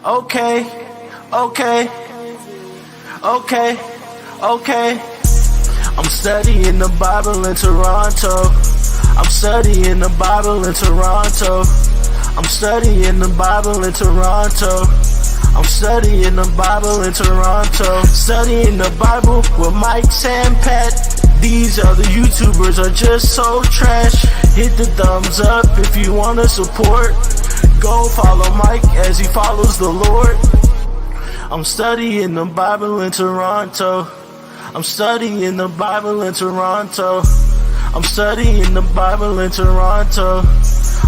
Okay, okay, okay, okay. I'm studying the Bible in Toronto. I'm studying the Bible in Toronto. I'm studying the Bible in Toronto. I'm studying the Bible in Toronto. Studying the Bible with Mike, Sam, Pat. These other YouTubers are just so trash. Hit the thumbs up if you wanna support. Go follow Mike as he follows the Lord. I'm studying the Bible in Toronto. I'm studying the Bible in Toronto. I'm studying the Bible in Toronto.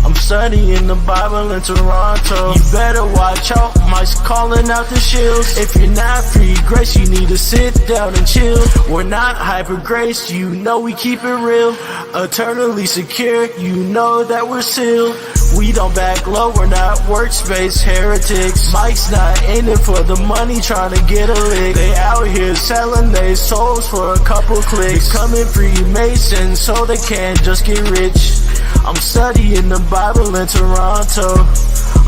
I'm studying the Bible in Toronto. You better watch out, Mike's calling out the shields. If you're not free grace, you need to sit down and chill. We're not hyper grace, you know we keep it real. Eternally secure, you know that we're sealed. We don't back low, we're not workspace heretics. Mike's not in it for the money, trying to get a lick. They out here selling their souls for a couple clicks. Becoming Freemasons so they can just get rich. I'm studying the Bible in Toronto.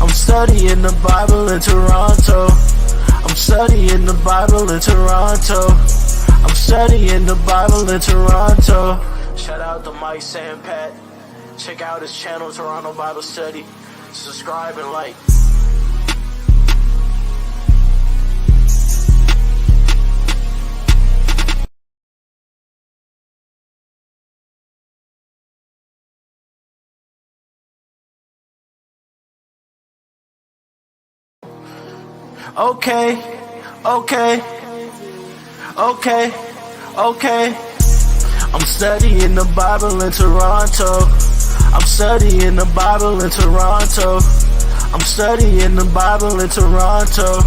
I'm studying the Bible in Toronto. I'm studying the Bible in Toronto. I'm studying the Bible in Toronto. Shout out to Mike, Sam, Pat. Check out his channel, Toronto Bible Study. Subscribe and like. Okay, okay, okay, okay. I'm studying the Bible in Toronto. I'm studying the Bible in Toronto. I'm studying the Bible in Toronto.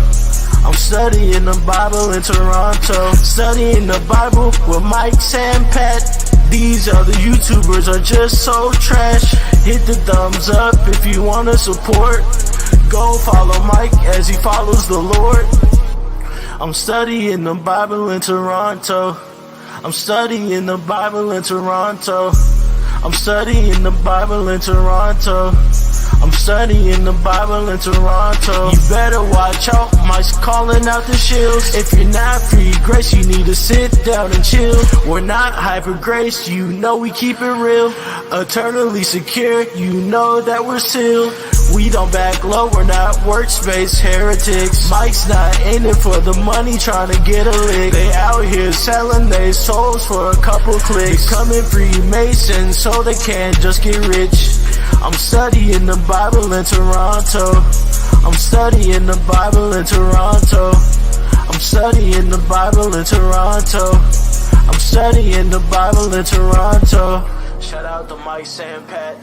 I'm studying the Bible in Toronto. Studying the Bible with Mike, Sam, Pat. These other YouTubers are just so trash. Hit the thumbs up if you wanna support. Go follow Mike as he follows the Lord. I'm studying the Bible in Toronto. I'm studying the Bible in Toronto. I'm studying the Bible in Toronto. I'm studying the Bible in Toronto. You better watch out, Mike's calling out the shields. If you're not free grace, you need to sit down and chill. We're not hyper grace, you know we keep it real. Eternally secure, you know that we're sealed. We don't back low, we're not workspace heretics. Mike's not in it for the money, trying to get a lick. They out here selling their souls for a couple clicks. Becoming Freemasons so they can just get rich. I'm studying the Bible in Toronto. I'm studying the Bible in Toronto. I'm studying the Bible in Toronto. I'm studying the Bible in Toronto. Shout out to Mike, Sam, Pat.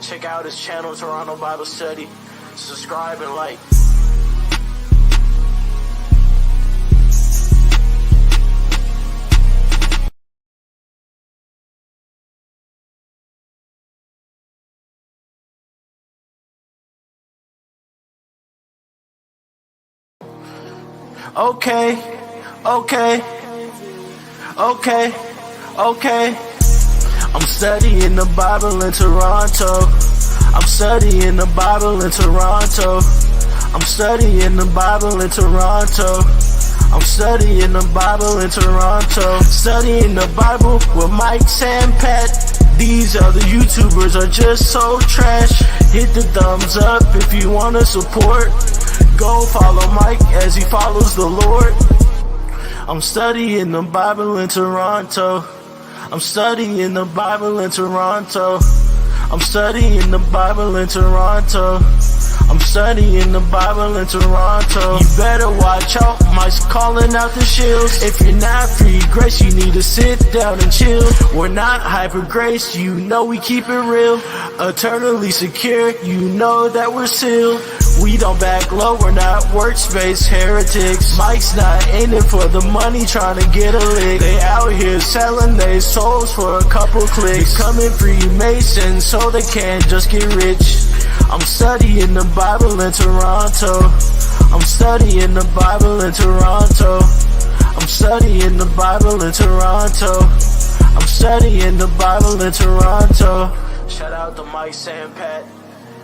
Check out his channel, Toronto Bible Study. Subscribe and like. Okay, okay, okay, okay. I'm studying the Bible in Toronto. I'm studying the Bible in Toronto. I'm studying the Bible in Toronto. I'm studying the Bible in Toronto. Studying the Bible with Mike, Sam, Pat. These other YouTubers are just so trash. Hit the thumbs up if you wanna support. Go follow Mike as he follows the Lord. I'm studying the Bible in Toronto. I'm studying the Bible in Toronto. I'm studying the Bible in Toronto. I'm studying the Bible in Toronto. You better watch out, Mike's calling out the shields. If you're not free grace, you need to sit down and chill. We're not hyper grace, you know we keep it real. Eternally secure, you know that we're sealed. We don't back low, we're not workspace heretics. Mike's not in it for the money, trying to get a lick. They out here selling their souls for a couple clicks. Becoming Freemasons so they can just get rich. I'm studying the Bible in Toronto. I'm studying the Bible in Toronto. I'm studying the Bible in Toronto. I'm studying the Bible in Toronto. Shout out to Mike, Sam, Pat.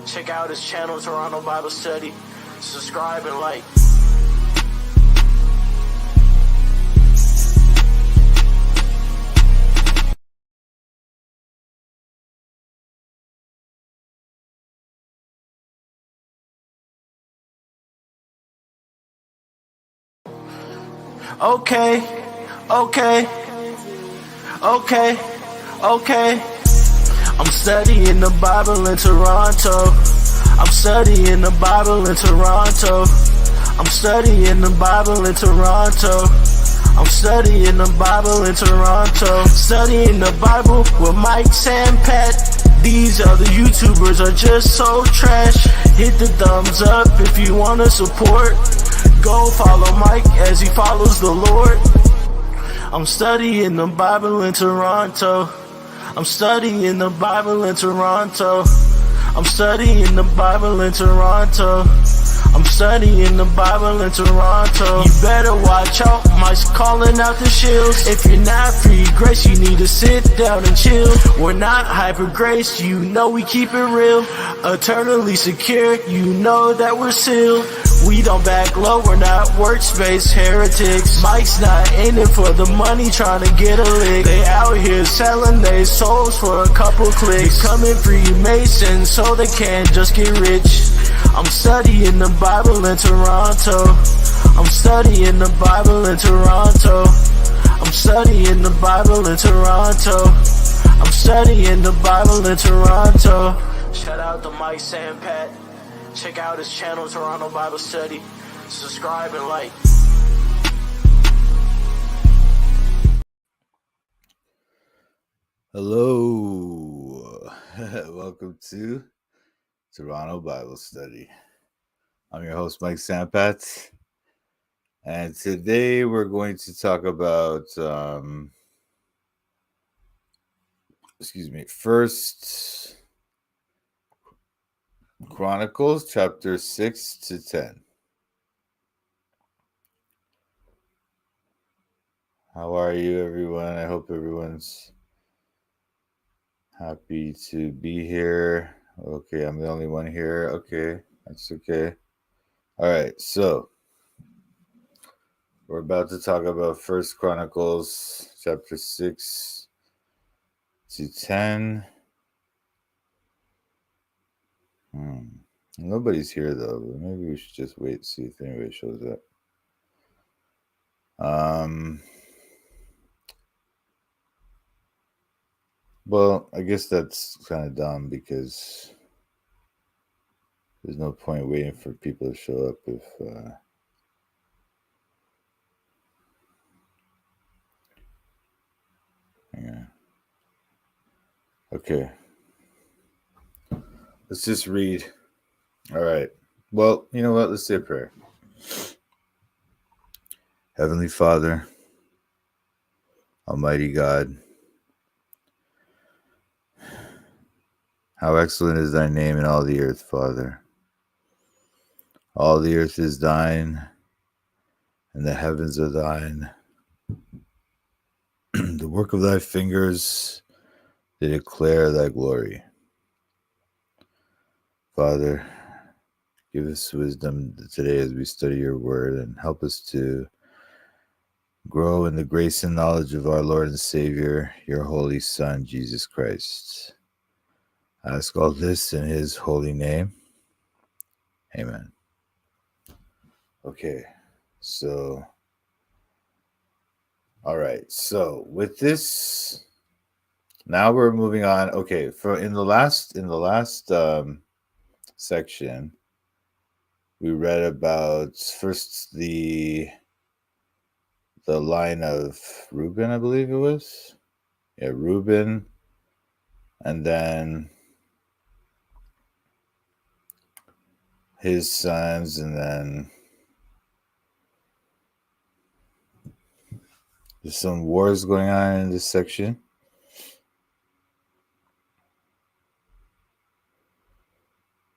Check out his channel, Toronto Bible Study. subscribe, and like. Okay, okay, okay, okay. I'm studying the Bible in Toronto. I'm studying the Bible in Toronto. I'm studying the Bible in Toronto. I'm studying the Bible in Toronto. Studying the Bible with Mike, Sam, Pat. These other YouTubers are just so trash. Hit the thumbs up if you want to support. Go follow Mike as he follows the Lord. I'm studying the Bible in Toronto. I'm studying the Bible in Toronto. I'm studying the Bible in Toronto. I'm studying the Bible in Toronto. You better watch out, Mike's calling out the shields. If you're not free grace, you need to sit down and chill. We're not hyper grace, you know we keep it real. Eternally secure, you know that we're sealed. We don't back low, we're not workspace heretics. Mike's not in it for the money, trying to get a lick. They out here selling their souls for a couple clicks. Becoming Freemasons so they can just get rich. I'm studying the Bible in Toronto. I'm studying the Bible in Toronto. I'm studying the Bible in Toronto. I'm studying the Bible in Toronto. Shout out to Mike, Sam, Pat. Check out his channel, Toronto Bible Study. Subscribe and like. Hello. Welcome to Toronto Bible Study. I'm your host, Mike Sampat. And today we're going to talk about, First Chronicles, chapter 6 to 10. How are you, everyone? I hope everyone's happy to be here. Okay, I'm the only one here. Okay, that's okay. All right, so we're about to talk about First Chronicles, chapter 6 to 10. Nobody's here though, but maybe we should just wait and see if anybody shows up. Well, I guess that's kind of dumb because there's no point waiting for people to show up if yeah. Okay. Let's just read. All right. Well, you know what? Let's say a prayer. Heavenly Father, Almighty God, how excellent is thy name in all the earth, Father. All the earth is thine, and the heavens are thine. The work of thy fingers, they declare thy glory. Father, give us wisdom today as we study your word, and help us to grow in the grace and knowledge of our Lord and Savior, your holy Son, Jesus Christ. I ask all this in his holy name. Amen. Okay, so, all right. So with this, now we're moving on. Okay, for in the last section, we read about first the line of Reuben, I believe it was. Yeah, Reuben, and then his sons, and then there's some wars going on in this section.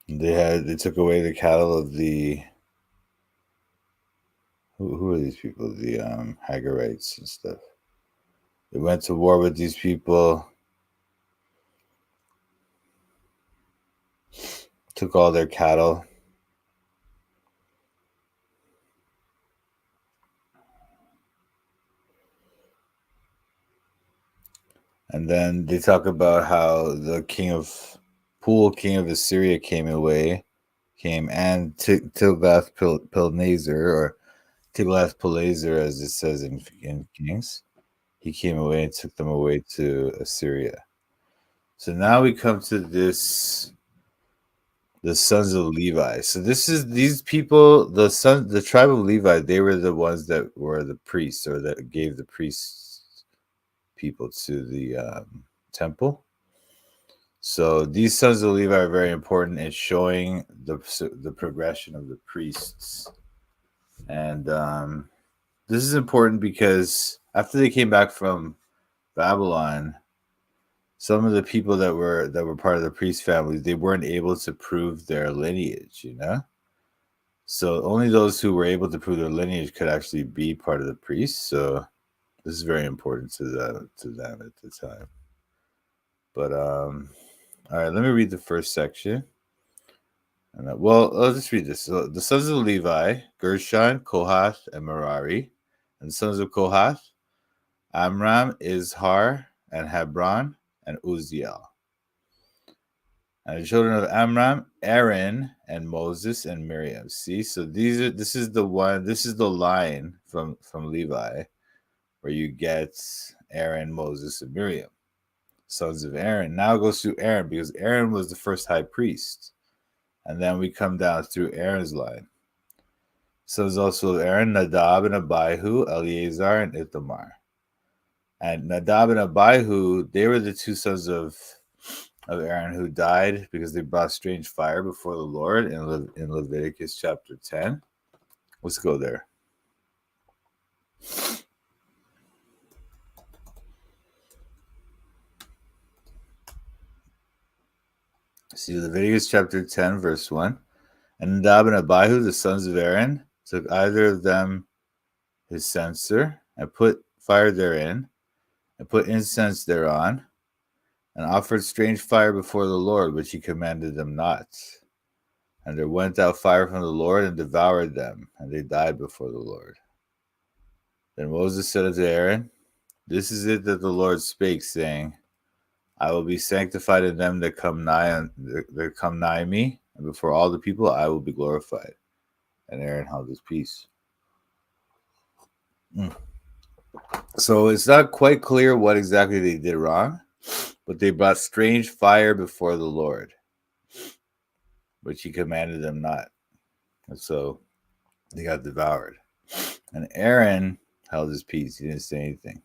They took away the cattle of the who are these people? The Hagarites and stuff. They went to war with these people, took all their cattle, And then they talk about how the king of Assyria came, and Tiglath-Pileser, or Tiglath-Pileser, as it says in Kings. He came away and took them away to Assyria. So now we come to the sons of Levi. So these people, the tribe of Levi, they were the ones that were the priests, or that gave the priests people to the temple. So these sons of Levi are very important in showing the progression of the priests. And this is important because after they came back from Babylon, some of the people that were part of the priest families, they weren't able to prove their lineage, So only those who were able to prove their lineage could actually be part of the priests. So this is very important to them at the time. But all right, let me read the first section. And I'll just read this. So the sons of Levi: Gershon, Kohath, and Merari. And the sons of Kohath: Amram, Izhar, and Hebron, and Uzziel. And the children of Amram: Aaron, and Moses, and Miriam. See, so this is the line from Levi, where you get Aaron, Moses, and Miriam, sons of Aaron. Now it goes through Aaron, because Aaron was the first high priest. And then we come down through Aaron's line. Sons also of Aaron: Nadab and Abihu, Eleazar, and Ithamar. And Nadab and Abihu, they were the two sons of Aaron who died because they brought strange fire before the Lord in Leviticus chapter 10. Let's go there. See, Leviticus chapter 10, verse 1. And Nadab and Abihu, the sons of Aaron, took either of them his censer, and put fire therein, and put incense thereon, and offered strange fire before the Lord, which he commanded them not. And there went out fire from the Lord and devoured them, and they died before the Lord. Then Moses said unto Aaron, This is it that the Lord spake, saying, I will be sanctified in them that come nigh me, and before all the people I will be glorified. And Aaron held his peace. So it's not quite clear what exactly they did wrong, but they brought strange fire before the Lord, which he commanded them not. And so they got devoured. And Aaron held his peace. He didn't say anything.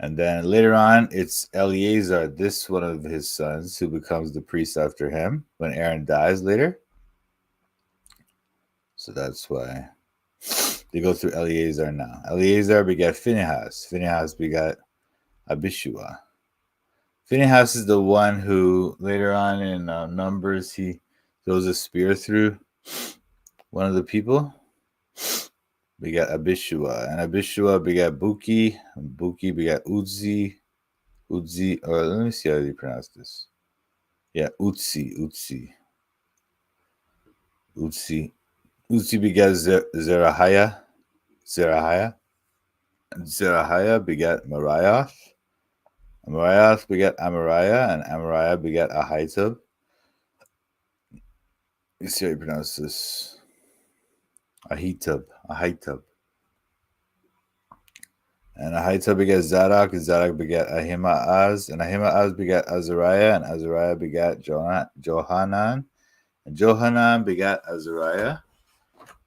And then later on, it's Eleazar, this one of his sons, who becomes the priest after him when Aaron dies later. So that's why they go through Eleazar now. Eleazar begat Phinehas. Phinehas begat Abishua. Phinehas is the one who later on in Numbers, he throws a spear through one of the people. Begat Abishua. And Abishua begat Buki. And Buki begat Uzzi. Or let me see how you pronounce this. Yeah, Utsi begat Zerahiah. And Zerahiah begat Mariah. Mariah begat Amariah, and Amariah begat Ahitub. Let's see how you pronounce this. Ahitub. And Ahitub begat Zadok, and Zadok begat Ahimaaz, and Ahimaaz begat Azariah, and Azariah begat Johanan, and Johanan begat Azariah.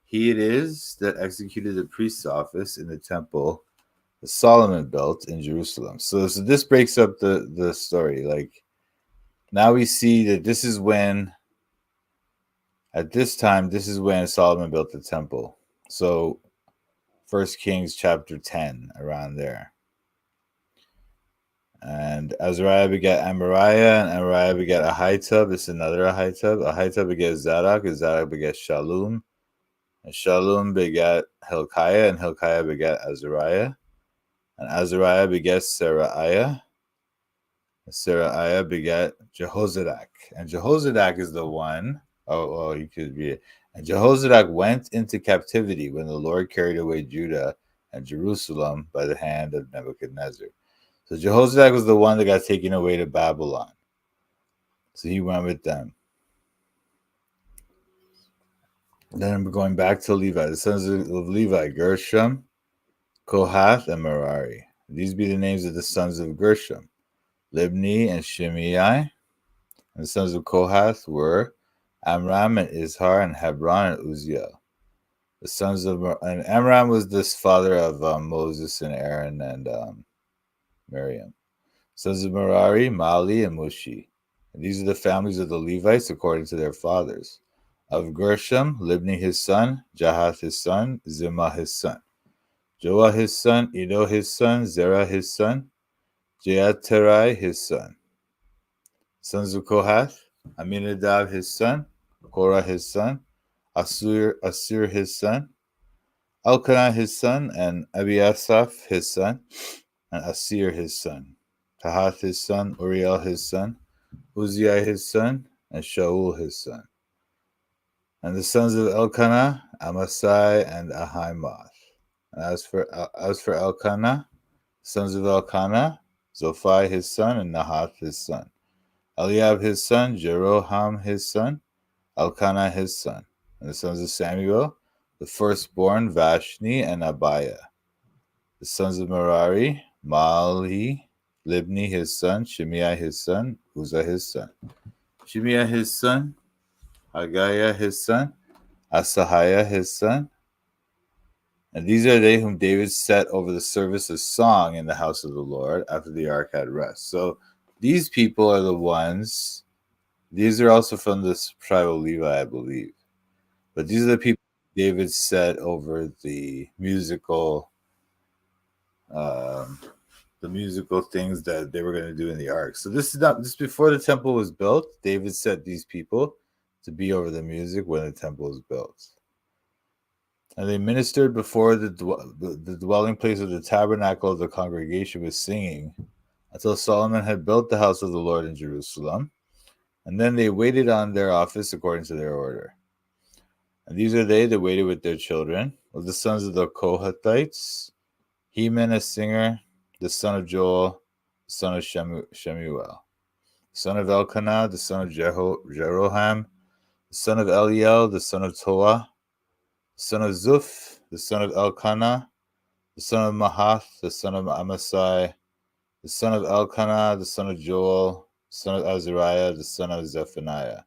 He it is that executed the priest's office in the temple that Solomon built in Jerusalem. So this breaks up the story. Like, now we see that this is when Solomon built the temple. So 1 Kings chapter 10, around there. And Azariah begat Amariah, and Amariah begat Ahitub. This is another Ahitub. Ahitub begat Zadok, and Zadok begat Shallum. And Shallum begat Hilkiah, and Hilkiah begat Azariah. And Azariah begat Seraiah. And Seraiah begat Jehozadak. And Jehozadak is the one. You could read it. And Jehozadak went into captivity when the Lord carried away Judah and Jerusalem by the hand of Nebuchadnezzar. So Jehozadak was the one that got taken away to Babylon. So he went with them. Then we're going back to Levi. The sons of Levi, Gershom, Kohath, and Merari. These be the names of the sons of Gershom, Libni and Shimei. And the sons of Kohath were Amram and Izhar and Hebron and Uzziel. The sons of and Amram was this father of Moses and Aaron and Miriam. Sons of Merari, Mali and Mushi. And these are the families of the Levites according to their fathers. Of Gershom, Libni his son, Jahath his son, Zimmah his son, Joah his son, Edo his son, Zerah his son, Jeaterai his son. Sons of Kohath, Aminadab his son, Korah his son, Asir his son, Elkanah his son, and Abiasaph his son, and Asir his son, Tahath his son, Uriel his son, Uzziah his son, and Shaul his son. And the sons of Elkanah, Amasai and Ahimoth. And as for Elkanah, sons of Elkanah, Zophai his son, and Nahath his son. Eliab his son, Jeroham his son, Elkanah his son. And the sons of Samuel, the firstborn, Vashni and Abiah. The sons of Merari, Mali, Libni his son, Shimei his son, Uzzah his son. Shimei his son, Haggiah his son, Asahiah his son. And these are they whom David set over the service of song in the house of the Lord after the ark had rest. So these people are the ones, these are also from this tribe of Levi, I believe. But these are the people David set over the musical things that they were going to do in the ark. So this is before the temple was built. David set these people to be over the music when the temple was built. And they ministered before the dwelling place of the tabernacle of the congregation with singing until Solomon had built the house of the Lord in Jerusalem. And then they waited on their office according to their order. And these are they that waited with their children. Of the sons of the Kohathites, Heman a singer, the son of Joel, the son of Shemuel, the son of Elkanah, the son of Jeroham, the son of Eliel, the son of Toah, the son of Zuph, the son of Elkanah, the son of Mahath, the son of Amasai, the son of Elkanah, the son of Joel, the son of Azariah, the son of Zephaniah,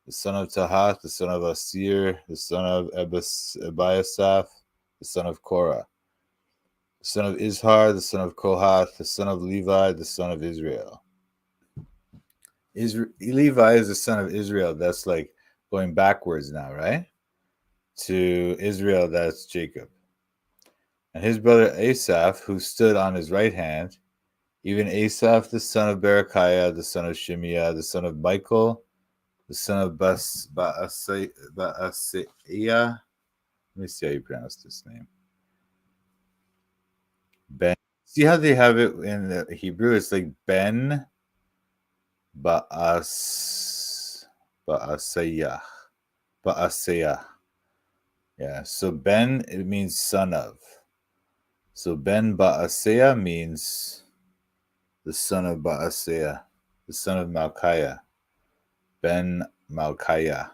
the son of Tahath, the son of Asir, the son of Ebiasaph, the son of Korah, the son of Izhar, the son of Kohath, the son of Levi, the son of Israel. Levi is the son of Israel. That's like going backwards now, right? To Israel, that's Jacob. And his brother Asaph, who stood on his right hand, even Asaph, the son of Berechiah, the son of Shimei, the son of Michael, the son of Baaseiah. Let me see how you pronounce this name. Ben. See how they have it in the Hebrew? It's like Ben Baaseiah. Yeah, so Ben, it means son of. So Ben Baaseiah means the son of Baaseiah, the son of Malchiah. Ben Malchiah.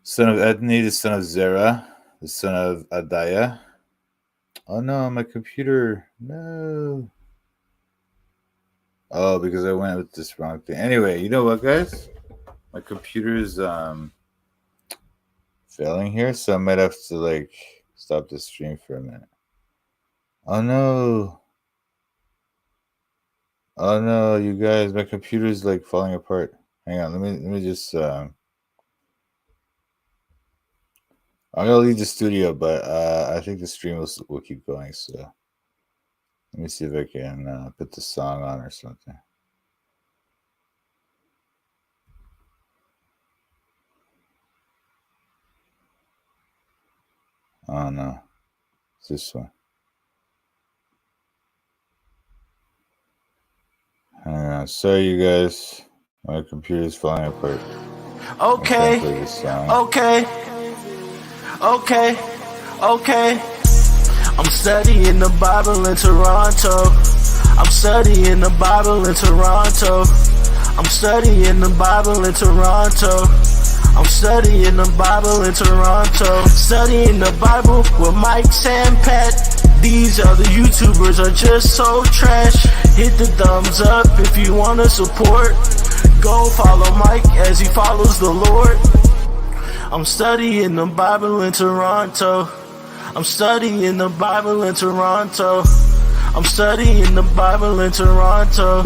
Son of Ethni, the son of Zerah, the son of Adiah. Oh no, my computer. No. Oh, because I went with this wrong thing. Anyway, you know what, guys? My computer is failing here, so I might have to stop the stream for a minute. Oh no. Oh no, you guys, my computer is falling apart. Hang on, let me just I'm gonna leave the studio, but I think the stream will keep going, so let me see if I can put the song on or something. Oh no, it's this one. Hang on, sorry you guys, my computer is falling apart. Okay, okay, okay, okay. I'm studying the Bible in Toronto. I'm studying the Bible in Toronto. I'm studying the Bible in Toronto. I'm studying the Bible in Toronto. Studying the Bible with Mike, Sam, Pat. These other YouTubers are just so trash. Hit the thumbs up if you want to support. Go follow Mike as he follows the Lord. I'm studying the Bible in Toronto. I'm studying the Bible in Toronto. I'm studying the Bible in Toronto.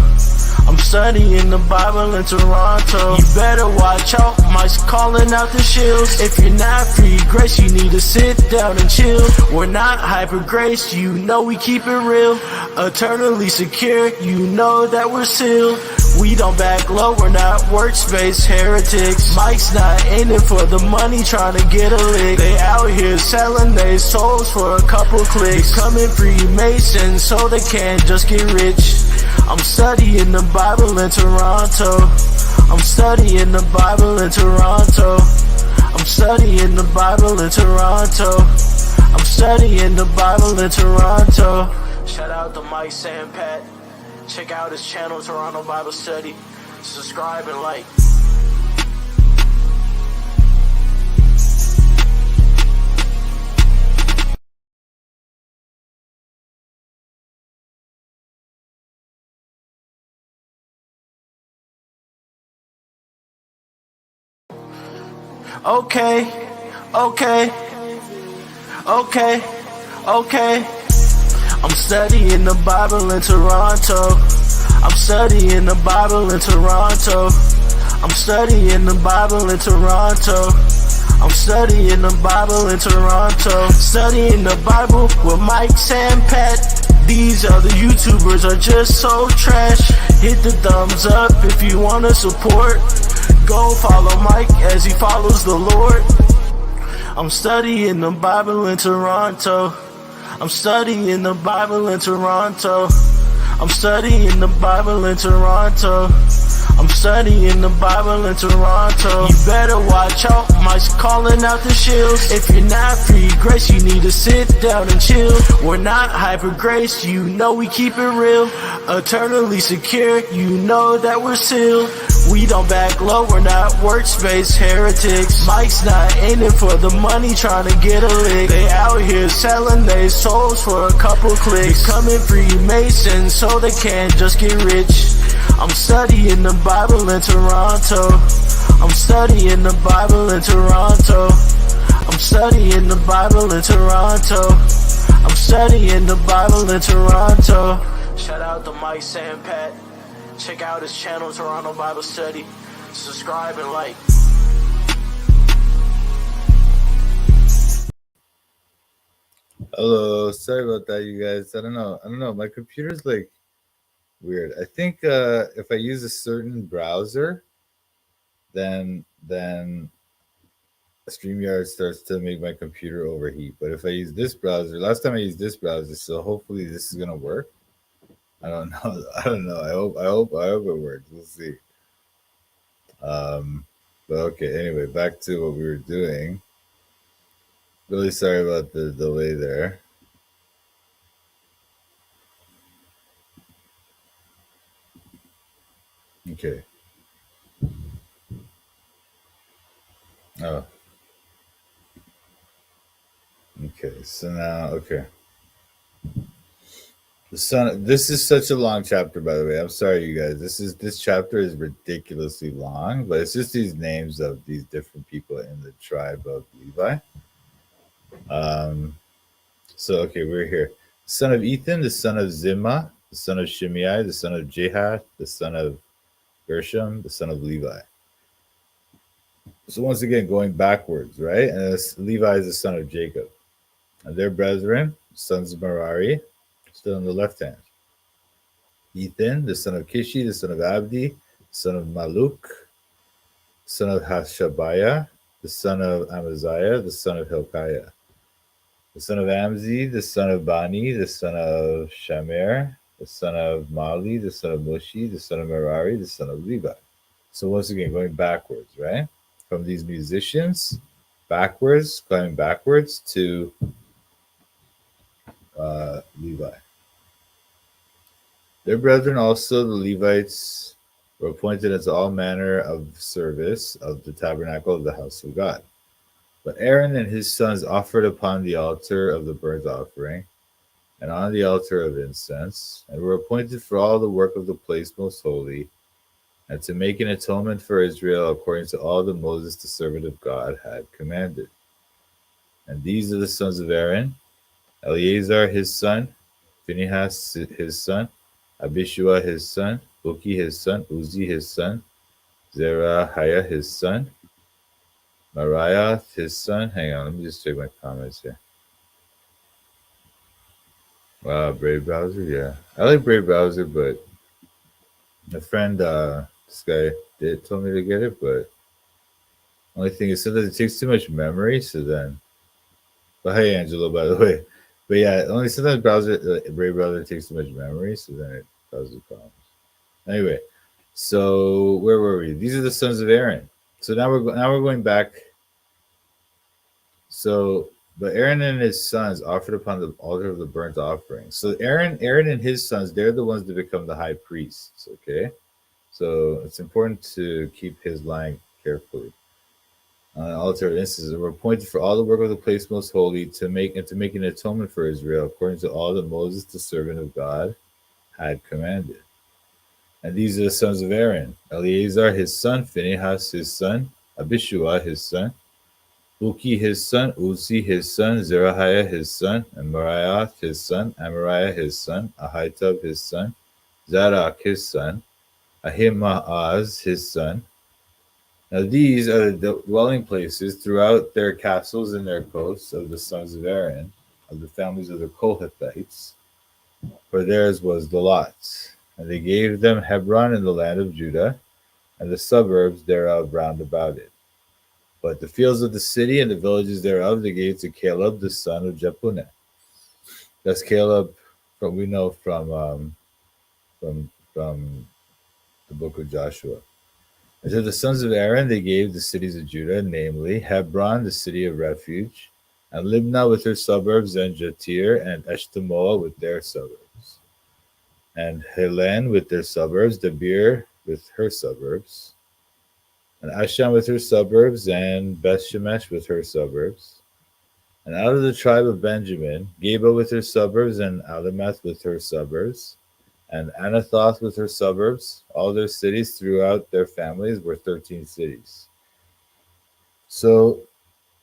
I'm studying the Bible in Toronto. You better watch out, Mike's calling out the shills. If you're not free grace, you need to sit down and chill. We're not hyper grace, you know we keep it real. Eternally secure, you know that we're sealed. We don't back low, we're not workspace heretics. Mike's not in it for the money, trying to get a lick. They out here selling their souls for a couple clicks. Becoming Freemasons so they can't just get rich. I'm studying the Bible in Toronto. I'm studying the Bible in Toronto. I'm studying the Bible in Toronto. I'm studying the Bible in Toronto. Shout out to Mike, Sam, Pat. Check out his channel, Toronto Bible Study. Subscribe and like. Okay, okay, okay, okay. I'm studying the Bible in Toronto. I'm studying the Bible in Toronto. I'm studying the Bible in Toronto. I'm studying the Bible in Toronto. Studying the Bible with Mike, Sam, Pat. These other YouTubers are just so trash. Hit the thumbs up if you want to support. Go follow Mike as he follows the Lord. I'm studying the Bible in Toronto. I'm studying the Bible in Toronto. I'm studying the Bible in Toronto. I'm studying the Bible in Toronto. You better watch out, Mike's calling out the shills. If you're not free grace, you need to sit down and chill. We're not hyper grace, you know we keep it real. Eternally secure, you know that we're sealed. We don't back low, we're not workspace heretics. Mike's not in it for the money, trying to get a lick. They out here selling their souls for a couple clicks. Becoming Freemasons so they can't just get rich. I'm studying the Bible in Toronto. I'm studying the Bible in Toronto. I'm studying the Bible in Toronto. I'm studying the Bible in Toronto. Shout out to Mike, Sam, Pat. Check out his channel, Toronto Bible Study. Subscribe and like. Hello, sorry about that, you guys. I don't know. My computer's like weird. I think if I use a certain browser, then StreamYard starts to make my computer overheat. But if I use this browser, last time I used this browser, so hopefully this is gonna work. I don't know. I don't know. I hope it works. We'll see. But okay. Anyway, back to what we were doing. Really sorry about the delay there. Okay. Oh. Okay. So now, okay. This is such a long chapter, by the way. I'm sorry, you guys. This chapter is ridiculously long, but it's just these names of these different people in the tribe of Levi. So okay, we're here. The son of Ethan, the son of Zimah, the son of Shimei, the son of Jahath, the son of Gershom, the son of Levi. So once again, going backwards, right? And Levi is the son of Jacob. And their brethren, sons of Merari, still on the left hand. Ethan, the son of Kishi, the son of Abdi, son of Maluk, son of Hashabiah, the son of Amaziah, the son of Hilkiah, the son of Amzi, the son of Bani, the son of Shamer, the son of Mali, the son of Mushi, the son of Merari, the son of Levi. So once again, going backwards, right? From these musicians, backwards, going backwards to Levi. Their brethren also, the Levites, were appointed unto all manner of service of the tabernacle of the house of God. But Aaron and his sons offered upon the altar of the burnt offering, and on the altar of incense, and were appointed for all the work of the place most holy, and to make an atonement for Israel according to all that Moses the servant of God had commanded. And these are the sons of Aaron: Eleazar his son, Phinehas his son, Abishua his son, Buki his son, Uzi his son, Zerahiah his son, Mariah his son. Hang on, let me just check my comments here. Wow, Brave Browser, yeah. I like Brave Browser, but my friend, this guy told me to get it, but only thing is sometimes it takes too much memory, so then. But hey, Angelo, by the way. But yeah, only sometimes Brave Browser takes too much memory, so then it causes problems. Anyway, so where were we? These are the sons of Aaron. So now we're going back. So, but Aaron and his sons offered upon the altar of the burnt offering. So Aaron and his sons, they're the ones that become the high priests. Okay, so it's important to keep his line carefully. On the altar of incense, were appointed for all the work of the place most holy to make an atonement for Israel, according to all that Moses, the servant of God, had commanded. And these are the sons of Aaron: Eleazar his son, Phinehas his son, Abishua his son, Buki his son, Uzi his son, Zerahiah his son, and Moriah his son, Amariah his son, Ahitub his son, Zadok his son, Ahimaaz his son. Now these are the dwelling places throughout their castles and their coasts of the sons of Aaron, of the families of the Kohathites, for theirs was the lots. And they gave them Hebron in the land of Judah, and the suburbs thereof round about it. But the fields of the city and the villages thereof they gave to Caleb the son of Jephunneh. That's Caleb, from we know from the book of Joshua. And to the sons of Aaron they gave the cities of Judah, namely Hebron, the city of refuge, and Libnah with her suburbs, and Jatir and Eshtemoa with their suburbs, and Helen with their suburbs, Debir with her suburbs, and Ashan with her suburbs, and Beth-Shemesh with her suburbs. And out of the tribe of Benjamin, Geba with her suburbs, and Alameth with her suburbs, and Anathoth with her suburbs. All their cities throughout their families were 13 cities. So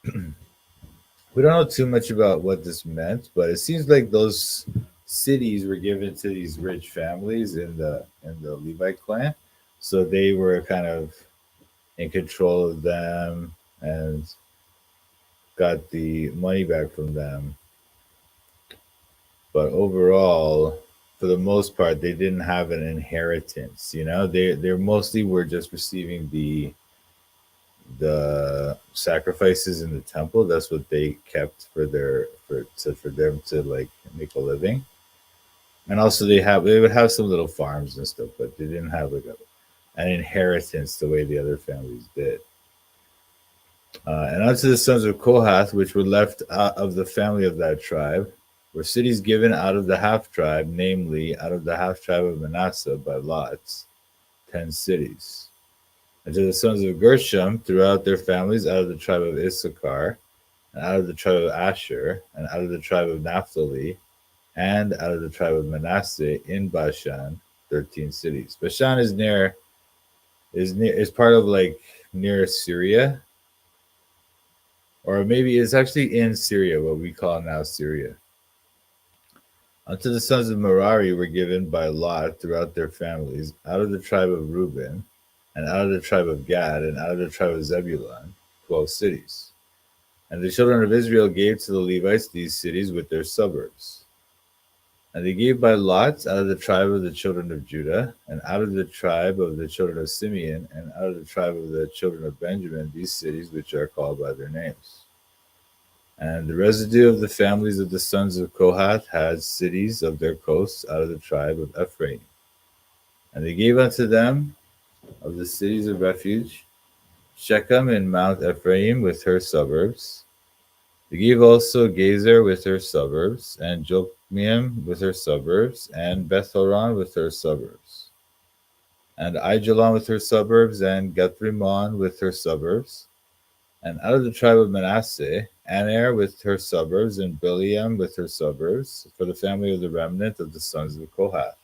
we don't know too much about what this meant, but it seems like those cities were given to these rich families in the Levite clan, so they were kind of in control of them and got the money back from them. But overall, for the most part, they didn't have an inheritance. You know, they mostly were just receiving the sacrifices in the temple. That's what they kept for them to like make a living. And also they would have some little farms and stuff, but they didn't have like an inheritance the way the other families did. And unto the sons of Kohath, which were left of the family of that tribe, were cities given out of the half tribe, namely out of the half tribe of Manasseh by lots, 10 cities. And to the sons of Gershom, throughout their families, out of the tribe of Issachar, and out of the tribe of Asher, and out of the tribe of Naphtali, and out of the tribe of Manasseh in Bashan, 13 cities. Bashan is part of like near Syria, or maybe it's actually in Syria, what we call now Syria. Unto the sons of Merari were given by lot throughout their families, out of the tribe of Reuben, and out of the tribe of Gad, and out of the tribe of Zebulun, 12 cities. And the children of Israel gave to the Levites these cities with their suburbs. And they gave by lots out of the tribe of the children of Judah, and out of the tribe of the children of Simeon, and out of the tribe of the children of Benjamin, these cities which are called by their names. And the residue of the families of the sons of Kohath had cities of their coasts out of the tribe of Ephraim. And they gave unto them of the cities of refuge Shechem in Mount Ephraim with her suburbs, They gave also Gezer with her suburbs, and Jokmeam with her suburbs, and Beth-horon with her suburbs, and Aijalon with her suburbs, and Gathrimon with her suburbs. And out of the tribe of Manasseh, Aner with her suburbs, and Bileam with her suburbs, for the family of the remnant of the sons of Kohath.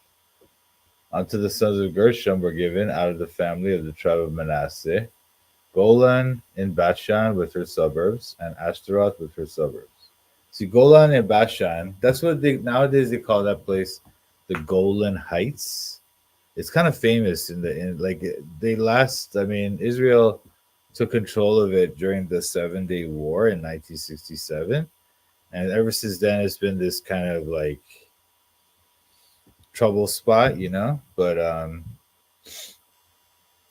Unto the sons of Gershom were given out of the family of the tribe of Manasseh, Golan in Bashan with her suburbs, and Ashtaroth with her suburbs. See, Golan and Bashan, that's what they nowadays they call that place the Golan Heights. It's kind of famous in like they last. I mean, Israel took control of it during the 7 Day War in 1967, and ever since then it's been this kind of like trouble spot, you know. But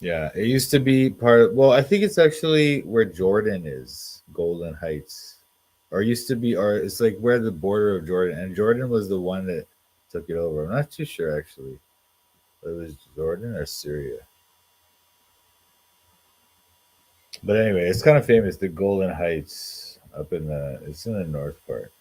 yeah, it used to be part of, well, I think it's actually where Jordan is, Golan Heights. Or used to be, or it's like where the border of Jordan, and Jordan was the one that took it over. I'm not too sure actually. Whether it was Jordan or Syria. But anyway, it's kind of famous, the Golan Heights up in it's in the north part.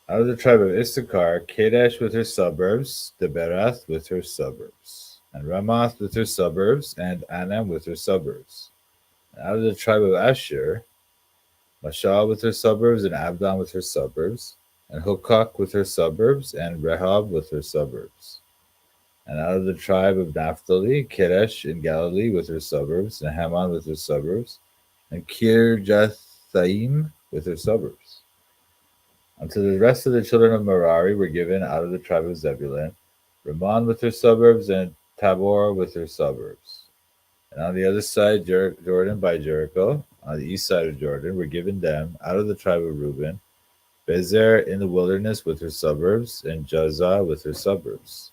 Out of the tribe of Issachar, Kadesh with her suburbs, Deberath with her suburbs, and Ramoth with her suburbs, and Anam with her suburbs. And out of the tribe of Asher, Mashal with her suburbs, and Abdon with her suburbs, and Hukok with her suburbs, and Rehob with her suburbs. And out of the tribe of Naphtali, Kedesh in Galilee with her suburbs, and Haman with her suburbs, and Kirjathaim with her suburbs. Unto the rest of the children of Merari were given out of the tribe of Zebulun, Ramon with her suburbs, and Tabor with her suburbs. And on the other side, Jordan by Jericho, on the east side of Jordan, were given them out of the tribe of Reuben, Bezer in the wilderness with her suburbs, and Jazah with her suburbs.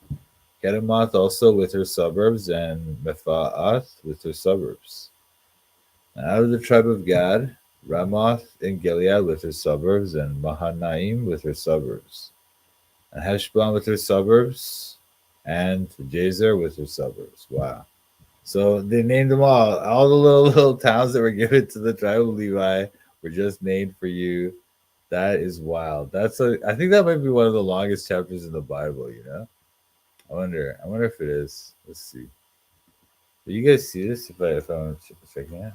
Kedemoth also with her suburbs, and Mephaath with her suburbs. And out of the tribe of Gad, Ramoth in Gilead with her suburbs, and Mahanaim with her suburbs. And Heshbon with her suburbs, and Jazer with her suburbs. Wow. So they named them all. All the little towns that were given to the tribe of Levi were just named for you. That is wild. I think that might be one of the longest chapters in the Bible, you know? I wonder if it is. Let's see. Do you guys see this? If I'm checking it.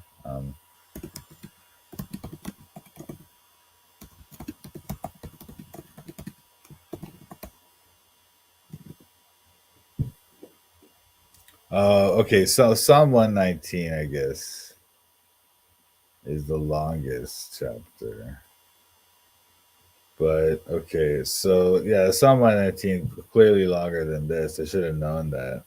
Okay. So Psalm 119, I guess, is the longest chapter. But okay, so yeah, Psalm 119 clearly longer than this. I should have known that.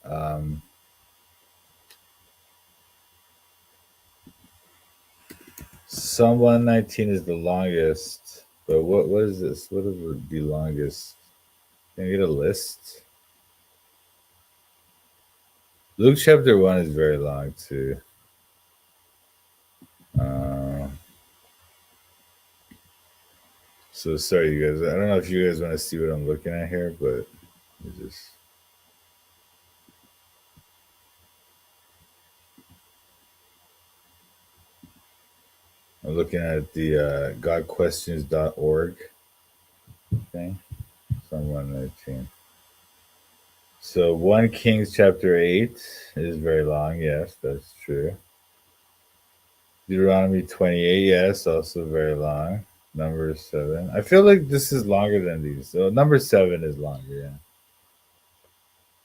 Psalm 119 is the longest, but what is this? What is the longest? Can I get a list? Luke chapter 1 is very long too. So sorry, you guys. I don't know if you guys want to see what I'm looking at here, but just. I'm looking at the godquestions.org thing. Psalm 119. So 1 Kings chapter 8 is very long. Yes, that's true. Deuteronomy 28, yes, also very long. Number 7. I feel like this is longer than these. So number 7 is longer, yeah.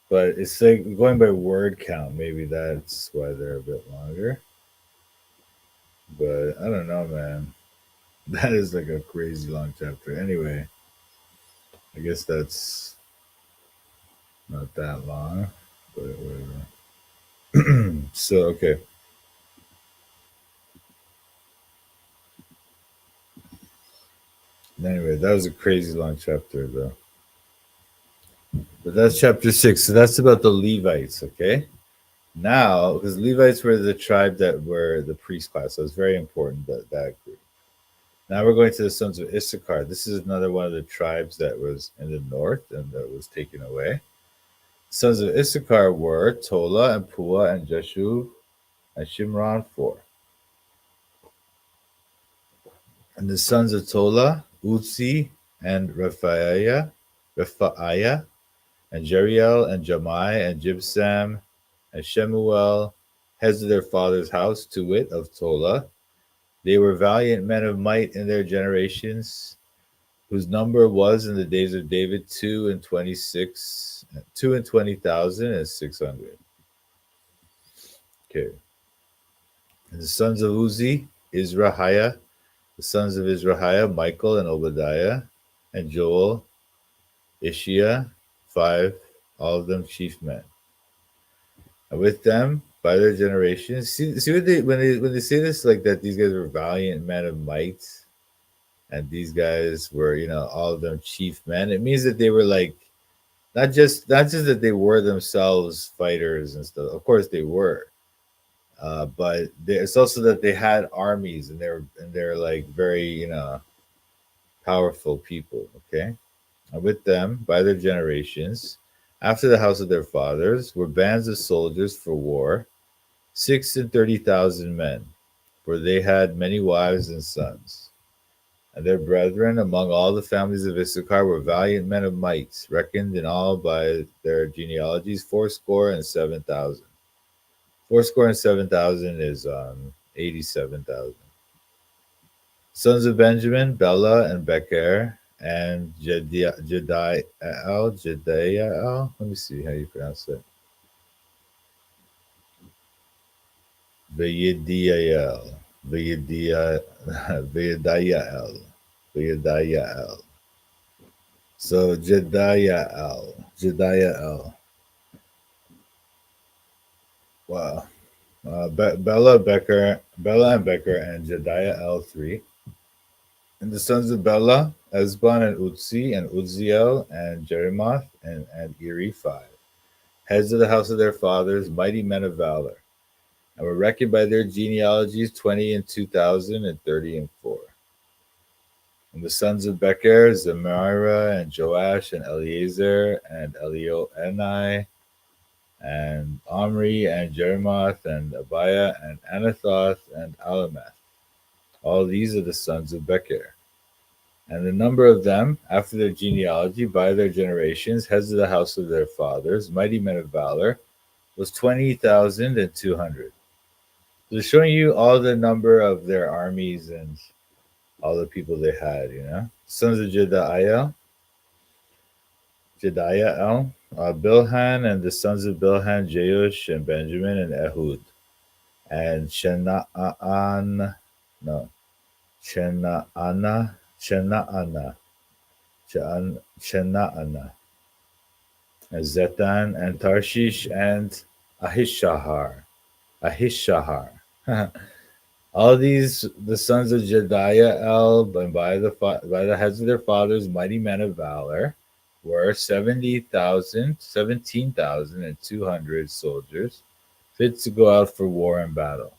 But it's like going by word count. Maybe that's why they're a bit longer. But I don't know, man. That is like a crazy long chapter. Anyway, I guess that's not that long, but whatever. So, okay. Anyway, that was a crazy long chapter, though. But that's chapter 6. So that's about the Levites, okay? Now, because Levites were the tribe that were the priest class, so it's very important that group. Now we're going to the sons of Issachar. This is another one of the tribes that was in the north and that was taken away. Sons of Issachar were Tola and Pua and Jeshuv and Shimron 4. And the sons of Tola, Uzi, and Rephaiah, and Jeriel, and Jamai, and Jibsam, and Shemuel, heads of their father's house, to wit, of Tola. They were valiant men of might in their generations, whose number was in the days of David 2,20,600. Okay. And the sons of Uzi, Izrahiah, the sons of Izrahiah, Michael and Obadiah, and Joel, Ishiah, 5, all of them chief men. And with them, by their generations, see what when they say this like that, these guys were valiant men of might, and these guys were, all of them chief men. It means that they were like not just that they were themselves fighters and stuff. Of course they were, but it's also that they had armies and they're like very powerful people. Okay, and with them by their generations, after the house of their fathers, were bands of soldiers for war, 630,000 men, for they had many wives and sons. And their brethren among all the families of Issachar were valiant men of might, reckoned in all by their genealogies 7,000. Fourscore and 7,000 is 87,000. Sons of Benjamin, Bela and Becher, and Jediael. Let me see how you pronounce it. Vayediael. Vayediael. Vayediael. So Jediael. Wow. Bela and Becher, and Jediael 3. And the sons of Bela, Ezbon and Utzi, and Uzziel, and Jerimoth, and Eri 5. Heads of the house of their fathers, mighty men of valor, and were reckoned by their genealogies 20 and 2,000 and 30 and 4. And the sons of Becher, Zemira and Joash and Eliezer and Elioenai and Omri and Jerimoth and Abiah and Anathoth and Alameth. All these are the sons of Becher. And the number of them, after their genealogy, by their generations, heads of the house of their fathers, mighty men of valor, was 20,200. So they're showing you all the number of their armies and all the people they had, Sons of Jediael, Bilhan, and the sons of Bilhan, Jeush, and Benjamin, and Ehud, and Chenaanah, and Zetan, and Tarshish, and Ahishahar. All these, the sons of Jediael, and by the heads of their fathers, mighty men of valor, were 17,200 soldiers, fit to go out for war and battle.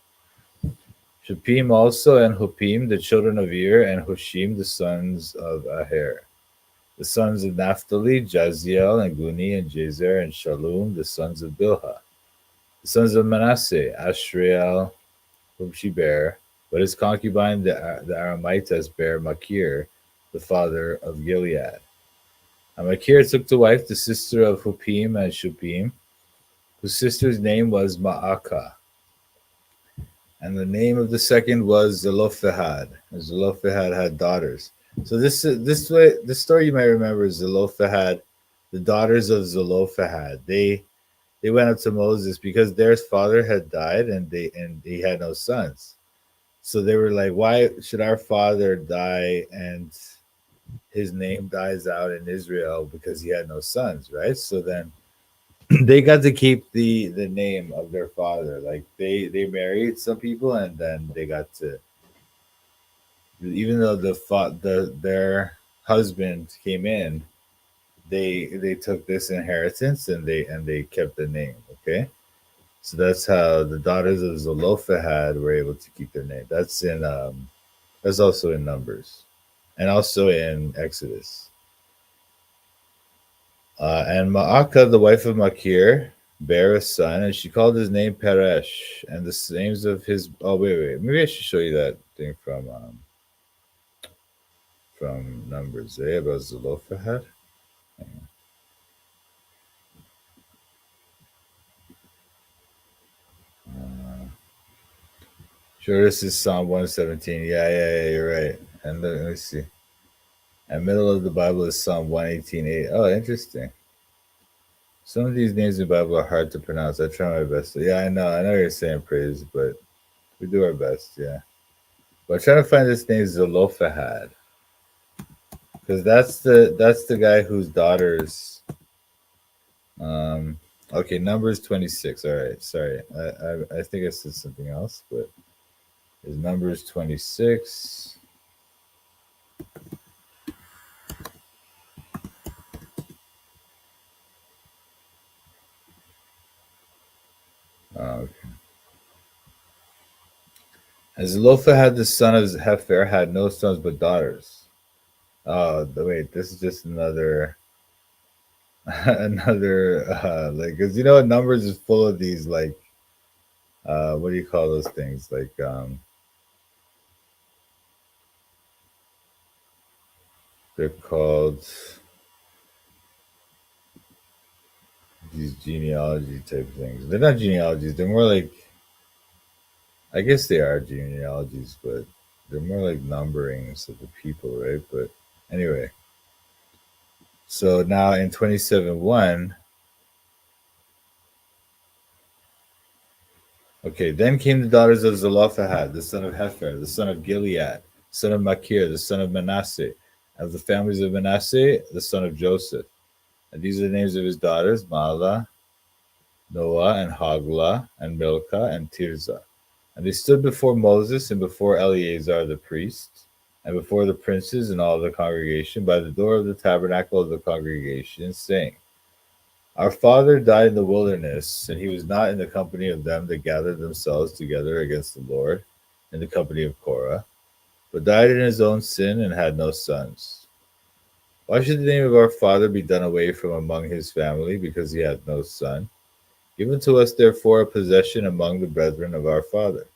Shupim also, and Hupim, the children of Ir, and Hushim, the sons of Aher. The sons of Naphtali, Jaziel, and Guni, and Jezer, and Shalom, the sons of Bilhah. The sons of Manasseh, Ashriel, whom she bare, but his concubine, the Aramites, bare Machir, the father of Gilead. And Machir took to wife the sister of Hupim and Shupim, whose sister's name was Ma'akah. And the name of the second was Zelophehad. And Zelophehad had daughters. So this story you might remember is Zelophehad, the daughters of Zelophehad. They went up to Moses because their father had died and he had no sons. So they were like, why should our father die and his name dies out in Israel because he had no sons, right? So then they got to keep the name of their father. Like they married some people and then they got to, even though their husband came in, they took this inheritance and they kept the name. Okay, so that's how the daughters of Zelophehad were able to keep their name. That's also in Numbers, and also in Exodus. And Ma'akah, the wife of Machir, bare a son, and she called his name Peresh, and the names of his. Oh wait, maybe I should show you that thing from. from Numbers, about Zelophehad. Sure, this is Psalm 117. Yeah, you're right. And let me see. And middle of the Bible is Psalm 118:8. Oh, interesting. Some of these names in the Bible are hard to pronounce. I try my best. Yeah, I know you're saying praise, but we do our best, yeah. But I'm trying to find this name Zelophehad. Because that's the guy whose daughters okay, Numbers 26. All right, sorry. I think I said something else, but is Numbers 26. Okay. And Zelophehad the son of Hefer had no sons but daughters. Oh, wait, this is just another another like, because Numbers is full of these, like, what do you call those things, like, they're called these genealogy type things. They're not genealogies, they're more like, I guess they are genealogies, but they're more like numberings of the people, right? But anyway, so now in 27:1. Okay, then came the daughters of Zelophehad, the son of Hefer, the son of Gilead, son of Machir, the son of Manasseh, of the families of Manasseh, the son of Joseph. And these are the names of his daughters: Mahlah, Noah, and Haglah, and Milcah, and Tirzah. And they stood before Moses and before Eleazar the priest, and before the princes and all the congregation by the door of the tabernacle of the congregation, saying, Our father died in the wilderness, and he was not in the company of them that gathered themselves together against the Lord, in the company of Korah, but died in his own sin and had no sons. Why should the name of our father be done away from among his family, because he had no son? Give unto us therefore a possession among the brethren of our father.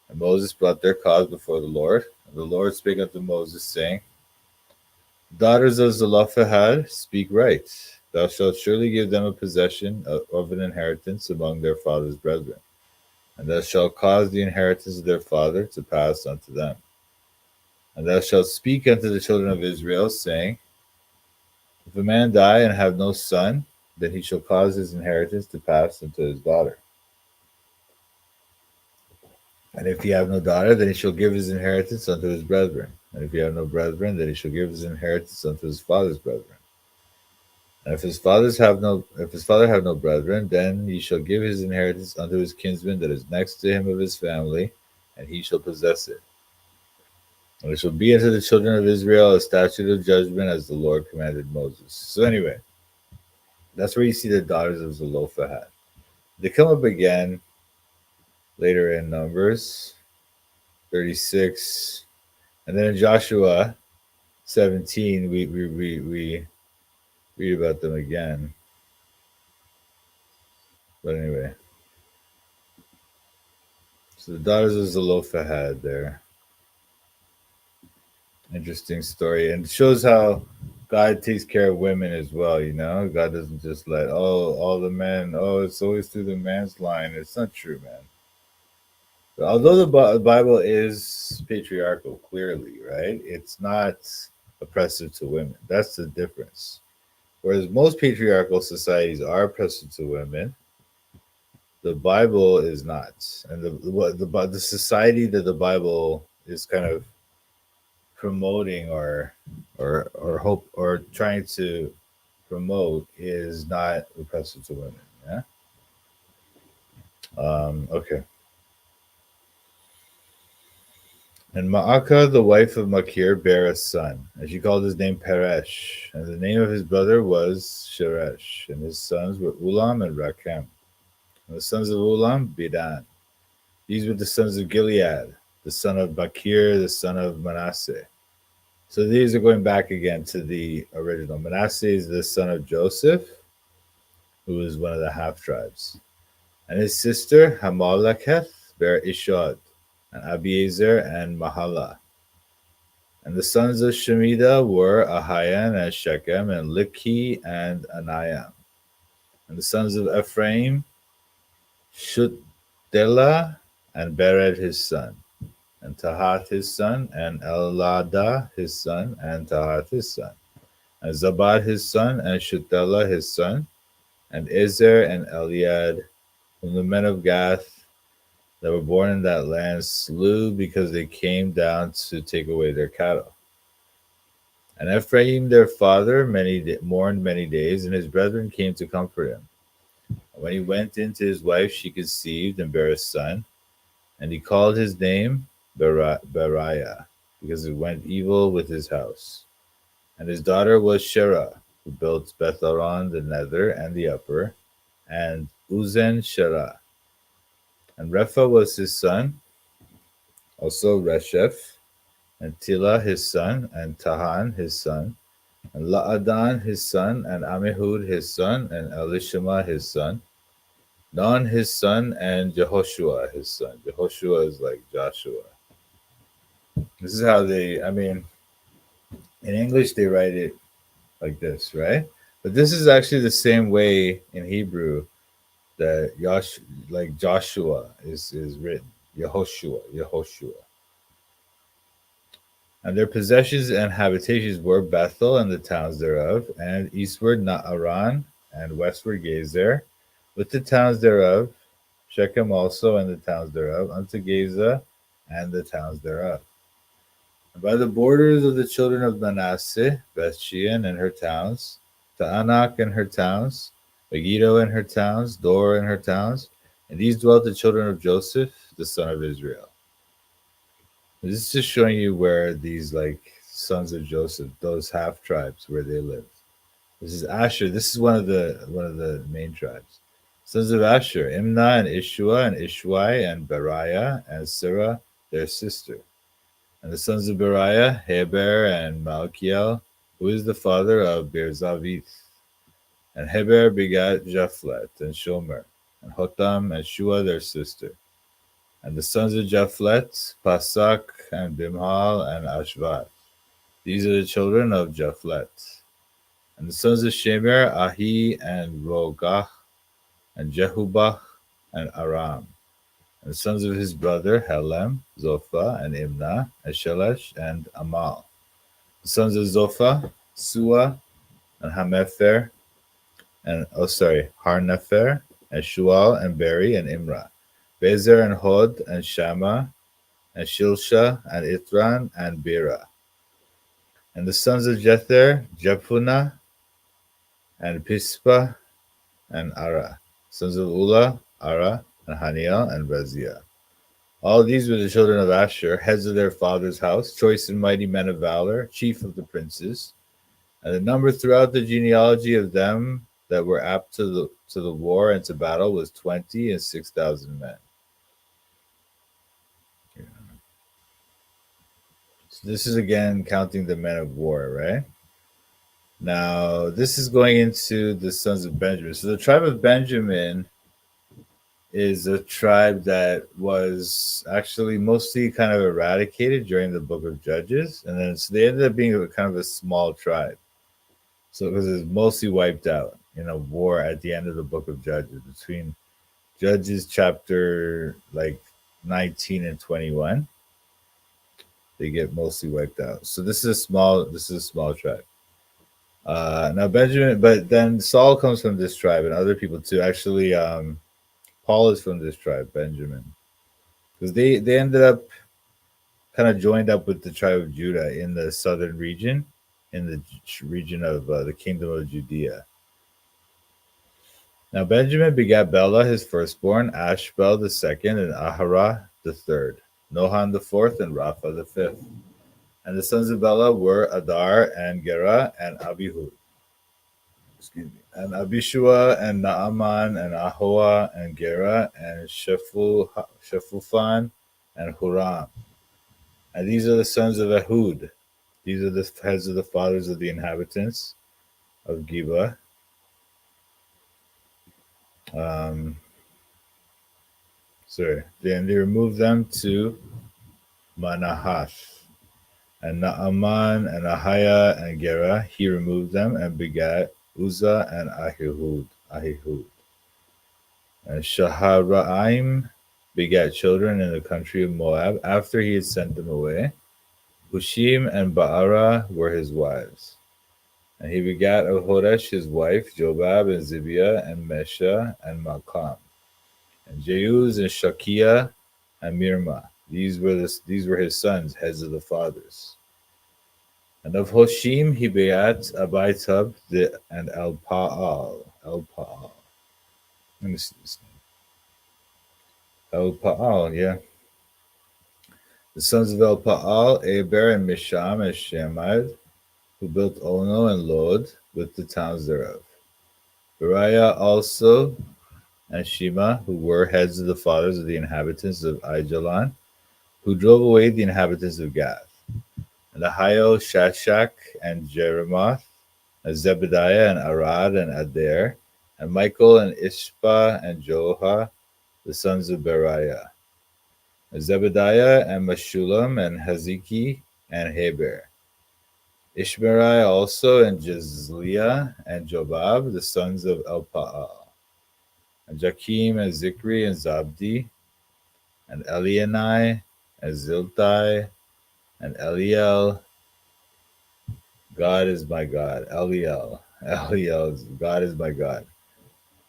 And Moses brought their cause before the Lord. And the Lord spake unto Moses, saying, Daughters of Zelophehad, speak right. Thou shalt surely give them a possession of an inheritance among their father's brethren. And thou shalt cause the inheritance of their father to pass unto them. And thou shalt speak unto the children of Israel, saying, If a man die and have no son, then he shall cause his inheritance to pass unto his daughter. And if he have no daughter, then he shall give his inheritance unto his brethren. And if he have no brethren, then he shall give his inheritance unto his father's brethren. And if his father have no brethren, then he shall give his inheritance unto his kinsman that is next to him of his family, and he shall possess it. And it shall be unto the children of Israel a statute of judgment, as the Lord commanded Moses. So anyway, that's where you see the daughters of Zelophehad. They come up again later in Numbers 36, and then in Joshua 17, we read about them again. But anyway, so the daughters of Zelophehad there. Interesting story, and it shows how God takes care of women as well. God doesn't just let all the men. It's always through the man's line. It's not true, man. But although the Bible is patriarchal, clearly, right? It's not oppressive to women. That's the difference. Whereas most patriarchal societies are oppressive to women, the Bible is not. And the society that the Bible is kind of promoting or hope or trying to promote is not oppressive to women. Yeah. Okay. And Ma'akah, the wife of Machir, bare a son, and she called his name Peresh, and the name of his brother was Sheresh, and his sons were Ulam and Rakem. And the sons of Ulam, Bidan. These were the sons of Gilead, the son of Machir, the son of Manasseh. So these are going back again to the original. Manasseh is the son of Joseph, who was one of the half tribes. And his sister, Hamaleketh, bare Ishod, and Abiezer, and Mahalah. And the sons of Shemida were Ahian and Shechem and Likhi and Aniam. And the sons of Ephraim, Shutela and Bered his son, and Tahath his son, and Elada his son, and Tahath his son, and Zabad his son, and Shutela his son, and Ezer and Eliad, whom the men of Gath that were born in that land slew because they came down to take away their cattle. And Ephraim their father mourned many days, and his brethren came to comfort him. And when he went in to his wife, she conceived and bare a son, and he called his name Beriah, because it went evil with his house. And his daughter was Sherah, who built Betharon the nether and the upper, and Uzen Sherah. And Repha was his son, also Resheph, and Tila his son, and Tahan his son, and Laadan his son, and Amihud his son, and Elishama his son, Non his son, and Jehoshua his son. Jehoshua is like Joshua. This is how in English they write it like this, right? But this is actually the same way in Hebrew that Joshua is written. Yehoshua. And their possessions and habitations were Bethel and the towns thereof, and eastward Naaran, and westward Gezer, with the towns thereof, Shechem also and the towns thereof, unto Gaza and the towns thereof. And by the borders of the children of Manasseh, Bethshean and her towns, Taanach and her towns, Megiddo and her towns, Dor and her towns, and these dwelt the children of Joseph, the son of Israel. This is just showing you where these sons of Joseph, those half tribes, where they lived. This is Asher. This is one of the main tribes. Sons of Asher, Imnah and Ishua and Ishwai and Beriah and Sirah, their sister. And the sons of Beriah, Heber and Malkiel, who is the father of Beerzavith. And Heber begat Japhlet and Shomer, and Hotam and Shua their sister. And the sons of Japhlet, Pasak and Bimhal and Ashvat. These are the children of Japhlet. And the sons of Shemer, Ahi and Rogach, and Jehubach and Aram. And the sons of his brother, Helem, Zophah, and Imnah, and Shelesh, and Amal. The sons of Zophah, Sua, and Hamefer, and Harnefer, and Shual, and Beri, and Imrah. Bezer, and Hod, and Shama, and Shilsha, and Itran, and Bera. And the sons of Jether, Jephunah, and Pispa, and Ara. Sons of Ulah, Ara, and Haniel, and Raziah. All these were the children of Asher, heads of their father's house, choice and mighty men of valor, chief of the princes. And the number throughout the genealogy of them that were apt to the war and to battle was 20 and 6,000 men. So this is again counting the men of war, right? Now, this is going into the sons of Benjamin. So the tribe of Benjamin is a tribe that was actually mostly kind of eradicated during the Book of Judges. And then so they ended up being kind of a small tribe. So because it's mostly wiped out in a war at the end of the Book of Judges, between Judges chapter 19 and 21. They get mostly wiped out. So this is a small tribe. Now Benjamin, but then Saul comes from this tribe, and other people too. Actually, Paul is from this tribe, Benjamin, because they ended up kind of joined up with the tribe of Judah in the southern region, in the region of the kingdom of Judea. Now Benjamin begat Bela his firstborn, Ashbel the second, and Aharah the third, Nohan the fourth, and Rapha the fifth. And the sons of Bela were Adar and Gera and Abihud. And Abishua and Naaman and Ahoa and Gera and Shephupan and Huram. And these are the sons of Ehud. These are the heads of the fathers of the inhabitants of Geba. Then they removed them to Manahath. And Naaman and Ahiah and Gera, he removed them and begat Uzzah and Ahihud. And Shaharaim begat children in the country of Moab after he had sent them away. Hushim and Baara were his wives. And he begat of Horesh his wife, Jobab and Zibiah and Mesha and Malcham. And Jeuz and Shakiah and Mirma. These were his sons, heads of the fathers. And of Hoshim he begat Abitub and Elpaal. Let me see this name. Elpaal, yeah. The sons of Elpaal, Eber and Misham and Shemad, who built Ono and Lod with the towns thereof. Beriah also and Shema, who were heads of the fathers of the inhabitants of Aijalon, who drove away the inhabitants of Gath. And Ahio, Shashak, and Jeremoth, and Zebediah, and Arad, and Adair, and Michael, and Ishpa, and Joha, the sons of Beriah. And Zebediah, and Meshulam, and Haziki, and Heber. Ishmerai also, and Jezliah, and Jobab, the sons of Elpaal. And Jakim, and Zikri, and Zabdi, and Elianai, and Ziltai, and Eliel. God is my God. Eliel, God is my God.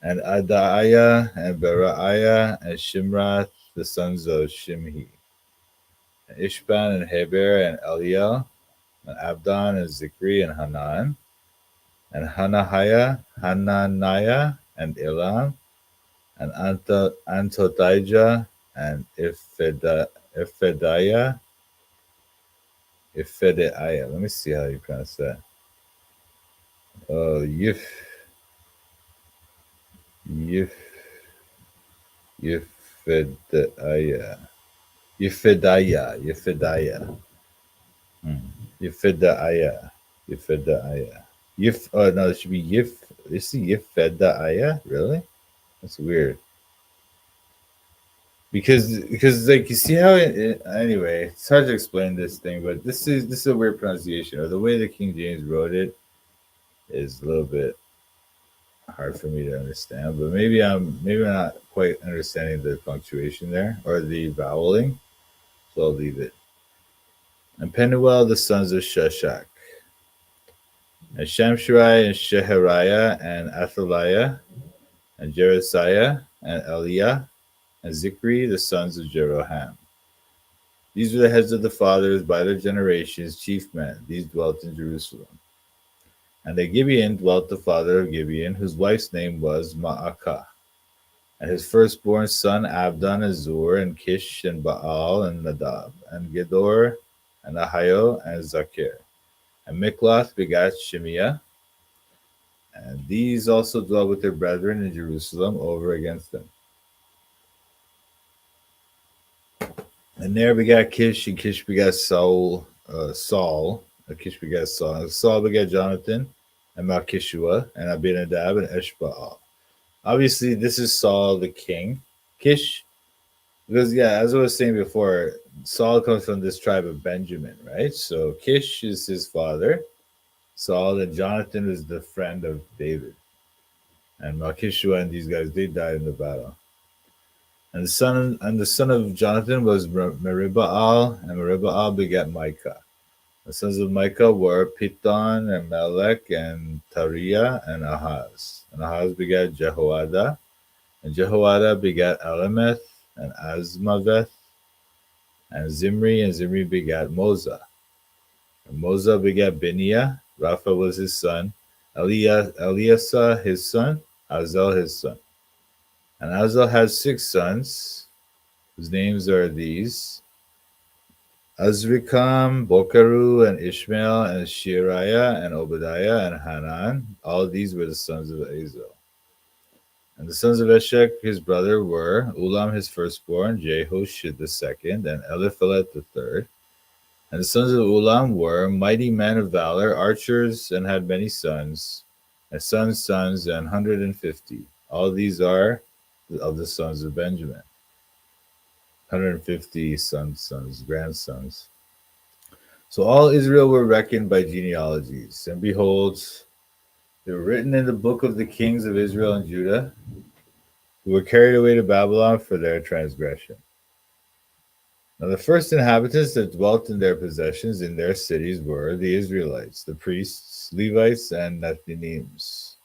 And Adaiah, and Beraiah, and Shimrath, the sons of Shimhi. And Ishban, and Heber, and Eliel, and Abdon, and Zikri, and Hanan. And Hananiah, and Elam, and Antotijah, and Iphedaiah. Let me see how you pronounce that. Oh, Yifedaiah. Yifedaiah. Yifedaiah. Yifedaiah. Oh no, it should be Is it Yifedaiah? Really? That's weird. Because like you see how anyway, it's hard to explain this thing, but this is a weird pronunciation, or the way the King James wrote it is a little bit hard for me to understand. But maybe I'm not quite understanding the punctuation there or the voweling, so I'll leave it. And Penuel, the sons of Sheshach, and Shamshirai and Shehariah and Athaliah and Jerisiah and Eliah and Zikri, the sons of Jeroham. These were the heads of the fathers by their generations, chief men. These dwelt in Jerusalem. And at Gibeon dwelt the father of Gibeon, whose wife's name was Ma'akah. And his firstborn son Abdon and Zur, and Kish, and Baal, and Nadab, and Gedor, and Ahio, and Zakir. And Mikloth begat Shemiah. And these also dwelt with their brethren in Jerusalem over against them. And Ner begat Kish, and Kish begat Saul. Kish begat Saul. And Saul begat Jonathan, and Malchishua, and Abinadab, and Eshbaal. Obviously, this is Saul the king. Kish, because as I was saying before, Saul comes from this tribe of Benjamin, right? So Kish is his father. Saul, and Jonathan is the friend of David. And Malchishua and these guys, they died in the battle. And the son of Jonathan was Meribaal, and Meribaal begat Micah. The sons of Micah were Piton, and Melech, and Tariah, and Ahaz. And Ahaz begat Jehoiada, and Jehoiada begat Alemeth, and Azmaveth, and Zimri begat Moza. And Moza begat Beniah, Rapha was his son, Eliasa his son, Azel his son. And Azel had 6 sons, whose names are these: Azrikam, Bokeru, and Ishmael, and Shiriah, and Obadiah, and Hanan. All these were the sons of Azel. And the sons of Eshek, his brother, were Ulam his firstborn, Jehosh the second, and Eliphalet the third. And the sons of Ulam were mighty men of valor, archers, and had many sons, and sons, and 150. All these are of the sons of Benjamin. 150 sons, grandsons. So all Israel were reckoned by genealogies, and behold, they were written in the book of the kings of Israel and Judah, who were carried away to Babylon for their transgression. Now the first inhabitants that dwelt in their possessions in their cities were the Israelites, the priests, Levites, and Nethinims.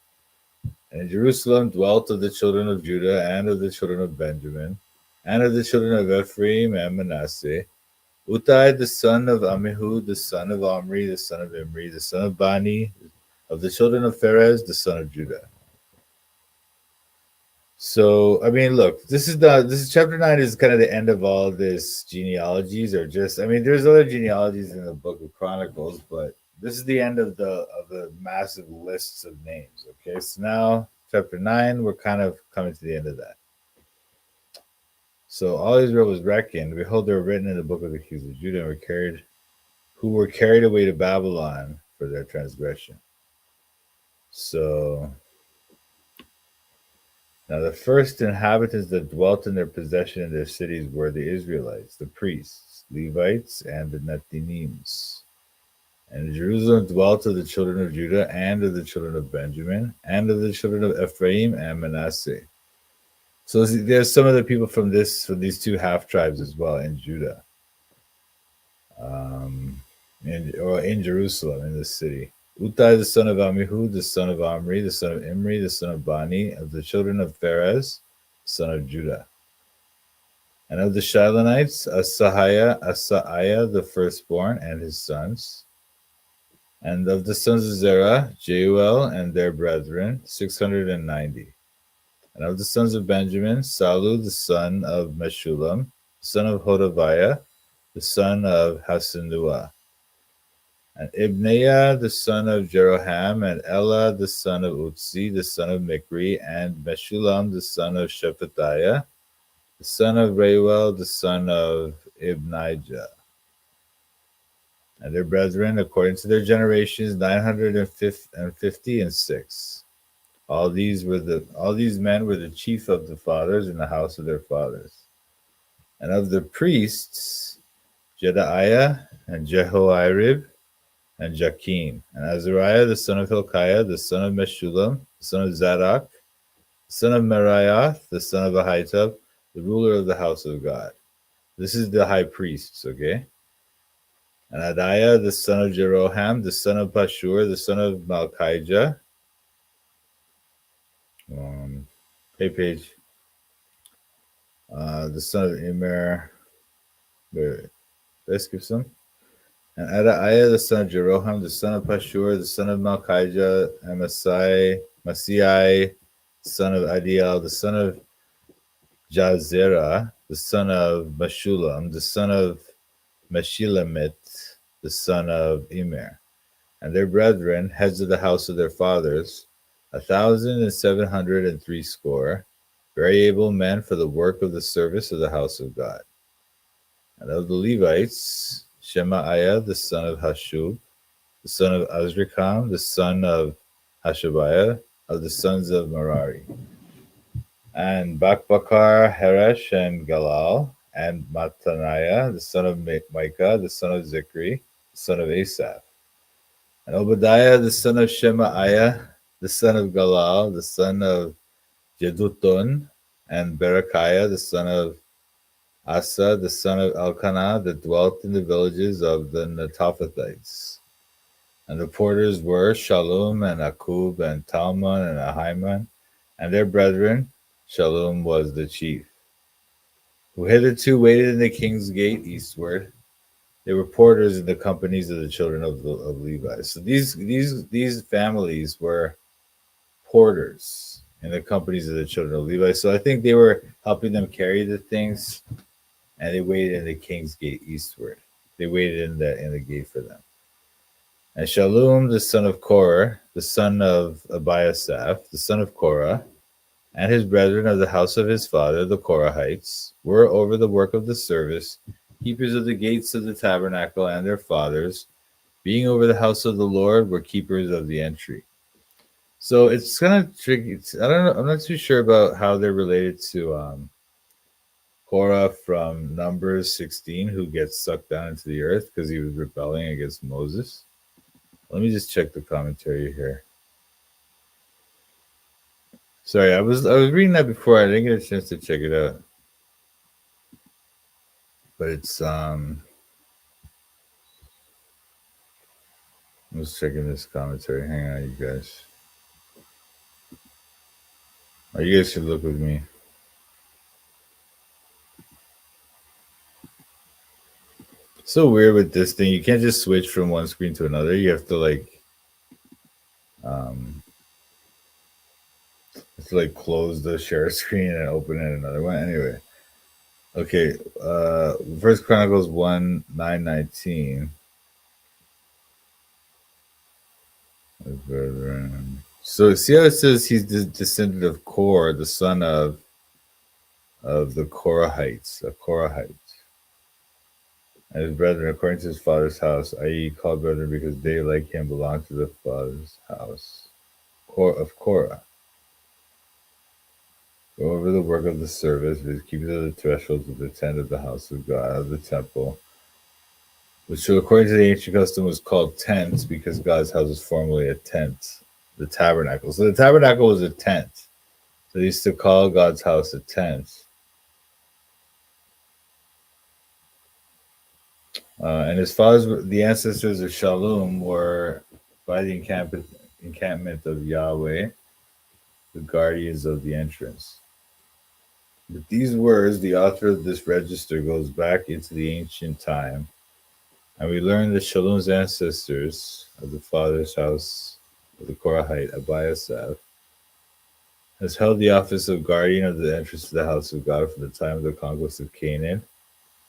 And in Jerusalem dwelt of the children of Judah and of the children of Benjamin, and of the children of Ephraim and Manasseh, Uttai the son of Amihud, the son of Omri, the son of Imri, the son of Bani, of the children of Pharez, the son of Judah. So I mean, look, this is chapter 9 is kind of the end of all this genealogies, or just I mean, there's other genealogies in the Book of Chronicles, but this is the end of the massive lists of names. Okay, so now chapter 9, we're kind of coming to the end of that. So all Israel was reckoned. Behold, they were written in the book of the kings of Judah, and who were carried away to Babylon for their transgression. So now the first inhabitants that dwelt in their possession in their cities were the Israelites, the priests, Levites, and the Nethinims. And in Jerusalem dwelt of the children of Judah and of the children of Benjamin and of the children of Ephraim and Manasseh. So there's some of the people from these two half tribes as well in Judah, in Jerusalem, in the city. Uttai the son of Amihud, the son of Omri, the son of Imri, the son of Bani, of the children of Pharez, son of Judah. And of the Shilonites, Asaiah the firstborn, and his sons. And of the sons of Zerah, Jeuel and their brethren, 690. And of the sons of Benjamin, Salu the son of Meshullam, son of Hodaviah, the son of Hasenuah. And Ibneiah the son of Jeroham, and Elah the son of Utzi, the son of Mikri, and Meshullam the son of Shephatiah, the son of Reuel, the son of Ibnijah. And their brethren, according to their generations, 956. All these men were the chief of the fathers in the house of their fathers. And of the priests, Jedaiah and Jehoiarib and Jakim, and Azariah the son of Hilkiah, the son of Meshullam, the son of Zadok, the son of Meraioth, the son of Ahitub, the ruler of the house of God. This is the high priests, okay? And Adiah the son of Jeroham, the son of Pashur, the son of Malchijah. Page. The son of Immer. Let's skip some. And Adiah the son of Jeroham, the son of Pashur, the son of Malchijah, and Masai, the son of Adiel, the son of Jazerah, the son of Meshullam, the son of Meshilemit, the son of Immer, and their brethren, heads of the house of their fathers, 1,760, very able men for the work of the service of the house of God. And of the Levites, Shemaiah, the son of Hashub, the son of Azrikam, the son of Hashabiah, of the sons of Merari. And Bakbakar, Heresh, and Galal, and Mattaniah, the son of Micah, the son of Zikri, the son of Asaph. And Obadiah, the son of Shemaiah, the son of Galal, the son of Jeduthun, and Berechiah, the son of Asa, the son of Elkanah, that dwelt in the villages of the Netophathites. And the porters were Shallum, and Akub, and Talmon, and Ahiman, and their brethren. Shallum was the chief, who hitherto waited in the king's gate eastward. They were porters in the companies of the children of Levi. So these families were porters in the companies of the children of Levi. So I think they were helping them carry the things, and they waited in the king's gate eastward. They waited in the gate for them. And Shallum, the son of Korah, the son of Abiasaph, the son of Korah, and his brethren of the house of his father, the Korahites, were over the work of the service, keepers of the gates of the tabernacle, and their fathers, being over the house of the Lord, were keepers of the entry. So it's kind of tricky. I don't know. I'm not too sure about how they're related to Korah from Numbers 16, who gets sucked down into the earth because he was rebelling against Moses. Let me just check the commentary here. Sorry, I was reading that before. I didn't get a chance to check it out. But it's I was checking this commentary. Hang on, you guys. Oh, you guys should look with me. So weird with this thing. You can't just switch from one screen to another. You have to close the share screen and open it another one. Anyway. Okay, First Chronicles 1:9-19. So see how it says he's the descendant of Korah, the son of the Korahites, a Korahite. And his brethren, according to his father's house, i.e., called brethren because they, like him, belong to the father's house of Korah. Go over the work of the service, visit keeping of the thresholds of the tent of the house of God, of the temple, which according to the ancient custom was called tents because God's house was formerly a tent, the tabernacle. So the tabernacle was a tent. So they used to call God's house a tent. And his fathers, the ancestors of Shalom, were by the encampment of Yahweh, the guardians of the entrance. With these words, the author of this register goes back into the ancient time, and we learn that Shalom's ancestors of the father's house of the Korahite, Abiasaph, has held the office of guardian of the entrance to the house of God from the time of the conquest of Canaan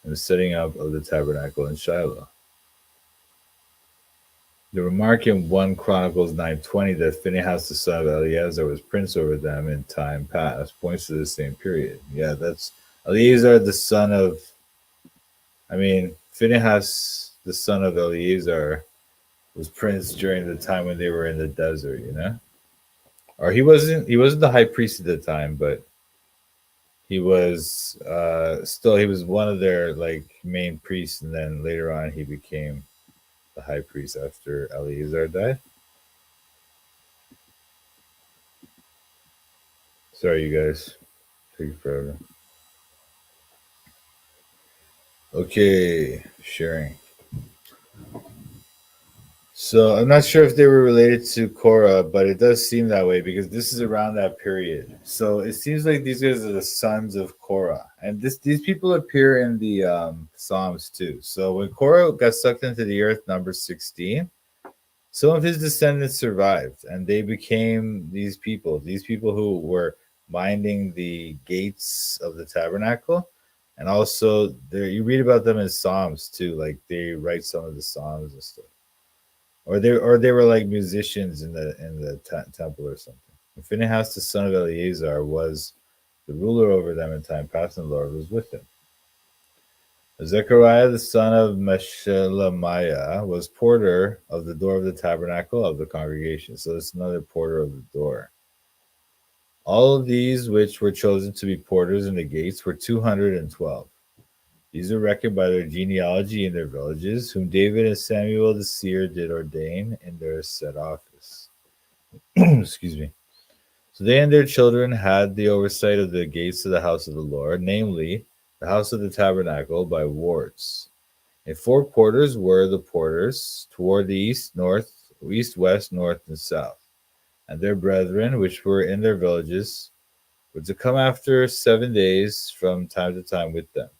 and the setting up of the tabernacle in Shiloh. The remark in 1 Chronicles 9:20 that Phinehas the son of Eleazar was prince over them in time past points to the same period. Yeah, that's Eleazar the son of, Phinehas the son of Eleazar was prince during the time when they were in the desert, Or he wasn't the high priest at the time, but he was he was one of their main priests, and then later on he became the high priest after Eleazar died. Sorry, you guys. Take forever. Okay, sharing. So I'm not sure if they were related to Korah, but it does seem that way because this is around that period. So it seems like these guys are the sons of Korah, and these people appear in the Psalms too. So when Korah got sucked into the earth, number 16, some of his descendants survived, and they became these people who were minding the gates of the tabernacle. And also, you read about them in Psalms too. Like they write some of the Psalms and stuff, or they were like musicians in the temple or something. And Phinehas, the son of Eleazar, was the ruler over them in time past, and the Lord was with him. Zechariah, the son of Meshelemiah, was porter of the door of the tabernacle of the congregation. So it's another porter of the door. All of these which were chosen to be porters in the gates were 212. These are reckoned by their genealogy in their villages, whom David and Samuel the seer did ordain in their set office. Excuse me. So they and their children had the oversight of the gates of the house of the Lord, namely the house of the tabernacle by wards. And 4 quarters were the porters toward the east, west, north, and south. And their brethren, which were in their villages, were to come after 7 days from time to time with them.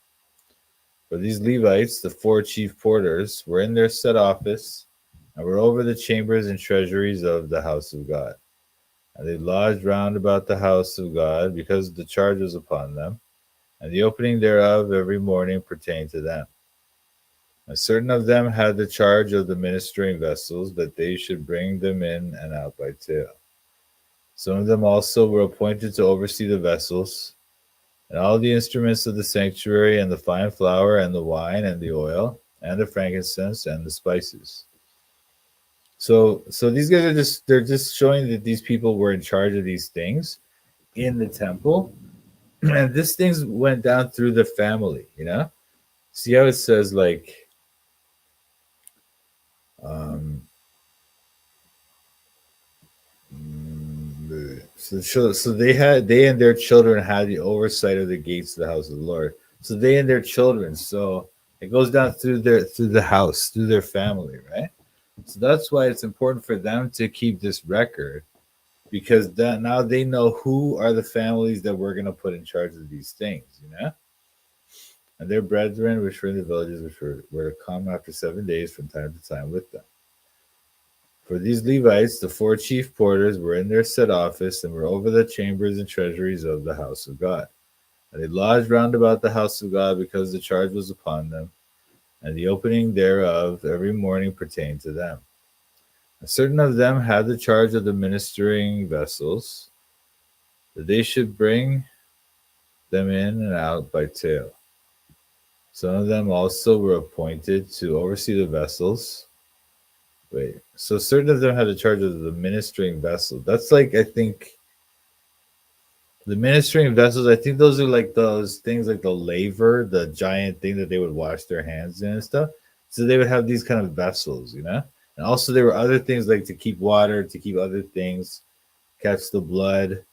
For these Levites, the 4 chief porters, were in their set office and were over the chambers and treasuries of the house of God. And they lodged round about the house of God because the charge was upon them, and the opening thereof every morning pertained to them. And certain of them had the charge of the ministering vessels, that they should bring them in and out by tale. Some of them also were appointed to oversee the vessels, and all the instruments of the sanctuary, and the fine flour, and the wine, and the oil, and the frankincense, and the spices. So these guys they're just showing that these people were in charge of these things in the temple, And these things went down through the family, you know? See how it says like um so they and their children had the oversight of the gates of the house of the Lord. So they and their children. So it goes down through the house, through their family, right? So that's why it's important for them to keep this record, because that now they know who are the families that we're going to put in charge of these things, you know? And their brethren, which were in the villages, which were to come after 7 days from time to time with them. For these Levites, the 4 chief porters were in their set office and were over the chambers and treasuries of the house of God. And they lodged round about the house of God because the charge was upon them, and the opening thereof every morning pertained to them. And certain of them had the charge of the ministering vessels, that they should bring them in and out by tale. Some of them also were appointed to oversee the vessels. Wait, so certain of them had the charge of the ministering vessel. That's like, I think, the ministering vessels, I think those are like those things like the laver, the giant thing that they would wash their hands in and stuff. So they would have these kind of vessels, you know? And also there were other things like to keep water, to keep other things, catch the blood,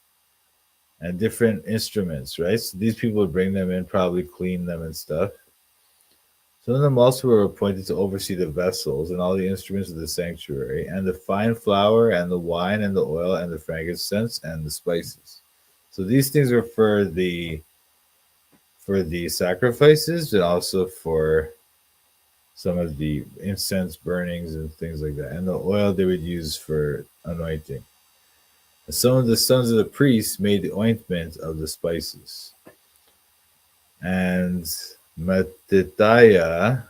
and different instruments, right? So these people would bring them in, probably clean them and stuff. Some of them also were appointed to oversee the vessels and all the instruments of the sanctuary, and the fine flour, and the wine, and the oil, and the frankincense, and the spices. So these things are for the sacrifices, and also for some of the incense burnings and things like that. And the oil they would use for anointing. And some of the sons of the priests made the ointment of the spices. And Mattithiah,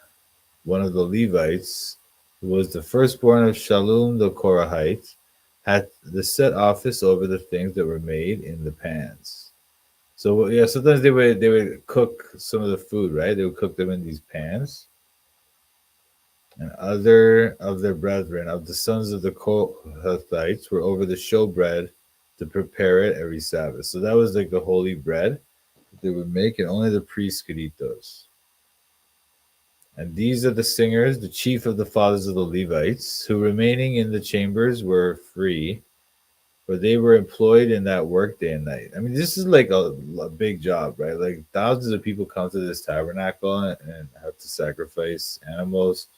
one of the Levites, who was the firstborn of Shallum the Korahite, had the set office over the things that were made in the pans. So yeah, sometimes they would cook some of the food, right? They would cook them in these pans. And other of their brethren, of the sons of the Kohathites, were over the showbread to prepare it every Sabbath. So that was like the holy bread that they would make, and only the priests could eat those. And these are the singers, the chief of the fathers of the Levites, who remaining in the chambers were free, for they were employed in that work day and night. I mean, this is like a big job, right? Like thousands of people come to this tabernacle and have to sacrifice animals.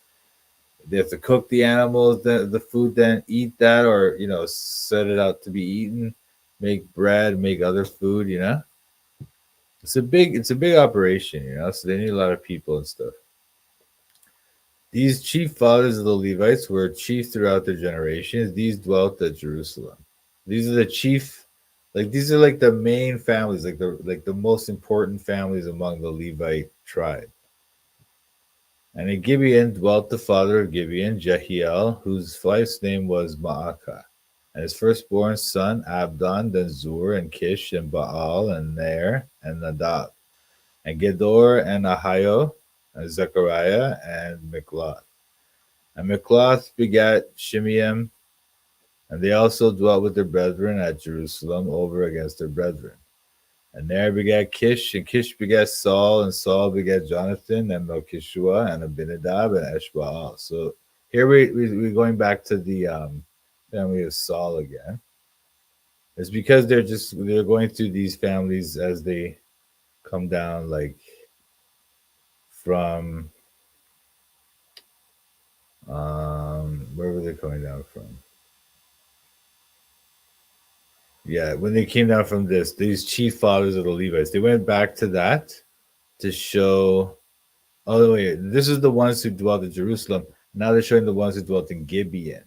They have to cook the animals, the food, then eat that, or set it out to be eaten, make bread, make other food. It's a big operation. So they need a lot of people and stuff. These chief fathers of the Levites were chief throughout their generations. These dwelt at Jerusalem. These are the chief, these are like the main families, like the most important families among the Levite tribe. And in Gibeon dwelt the father of Gibeon, Jehiel, whose wife's name was Maacah, and his firstborn son Abdon, then Zur, and Kish, and Baal, and Ner, and Nadab, and Gedor, and Ahio, and Zechariah, and Mikloth. And Mikloth begat Shimeam, and they also dwelt with their brethren at Jerusalem over against their brethren. And Ner begat Kish, and Kish begat Saul, and Saul begat Jonathan, and Melchishua, and Abinadab, and Eshbaal. So here we're going back to the family of Saul again. It's because they're going through these families as they come down, like from where were they coming down from? Yeah, when they came down from these chief fathers of the Levites, they went back to that to show. Oh wait, this is the ones who dwelt in Jerusalem. Now they're showing the ones who dwelt in Gibeon,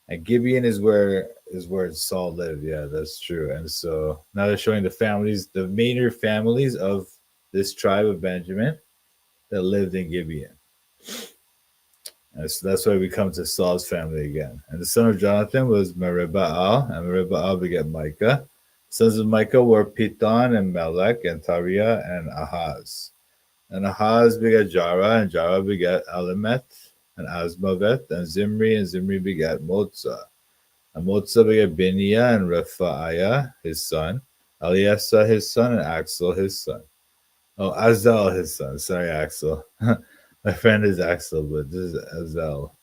and Gibeon is where Saul lived. Yeah, that's true. And so now they're showing the families, the major families of this tribe of Benjamin that lived in Gibeon. And so that's why we come to Saul's family again. And the son of Jonathan was Meribbaal, and Meribbaal begat Micah. Sons of Micah were Piton, and Melech, and Tariah, and Ahaz. And Ahaz begat Jara, and Jara begat Alemeth, and Asmaveth, and Zimri begat Moza. And Moza begat Biniah, and Rephaiah, his son. Eliasa his son, and Axel his son. Oh, Azel his son. Sorry, Axel. My friend is Axel, but this is Azel.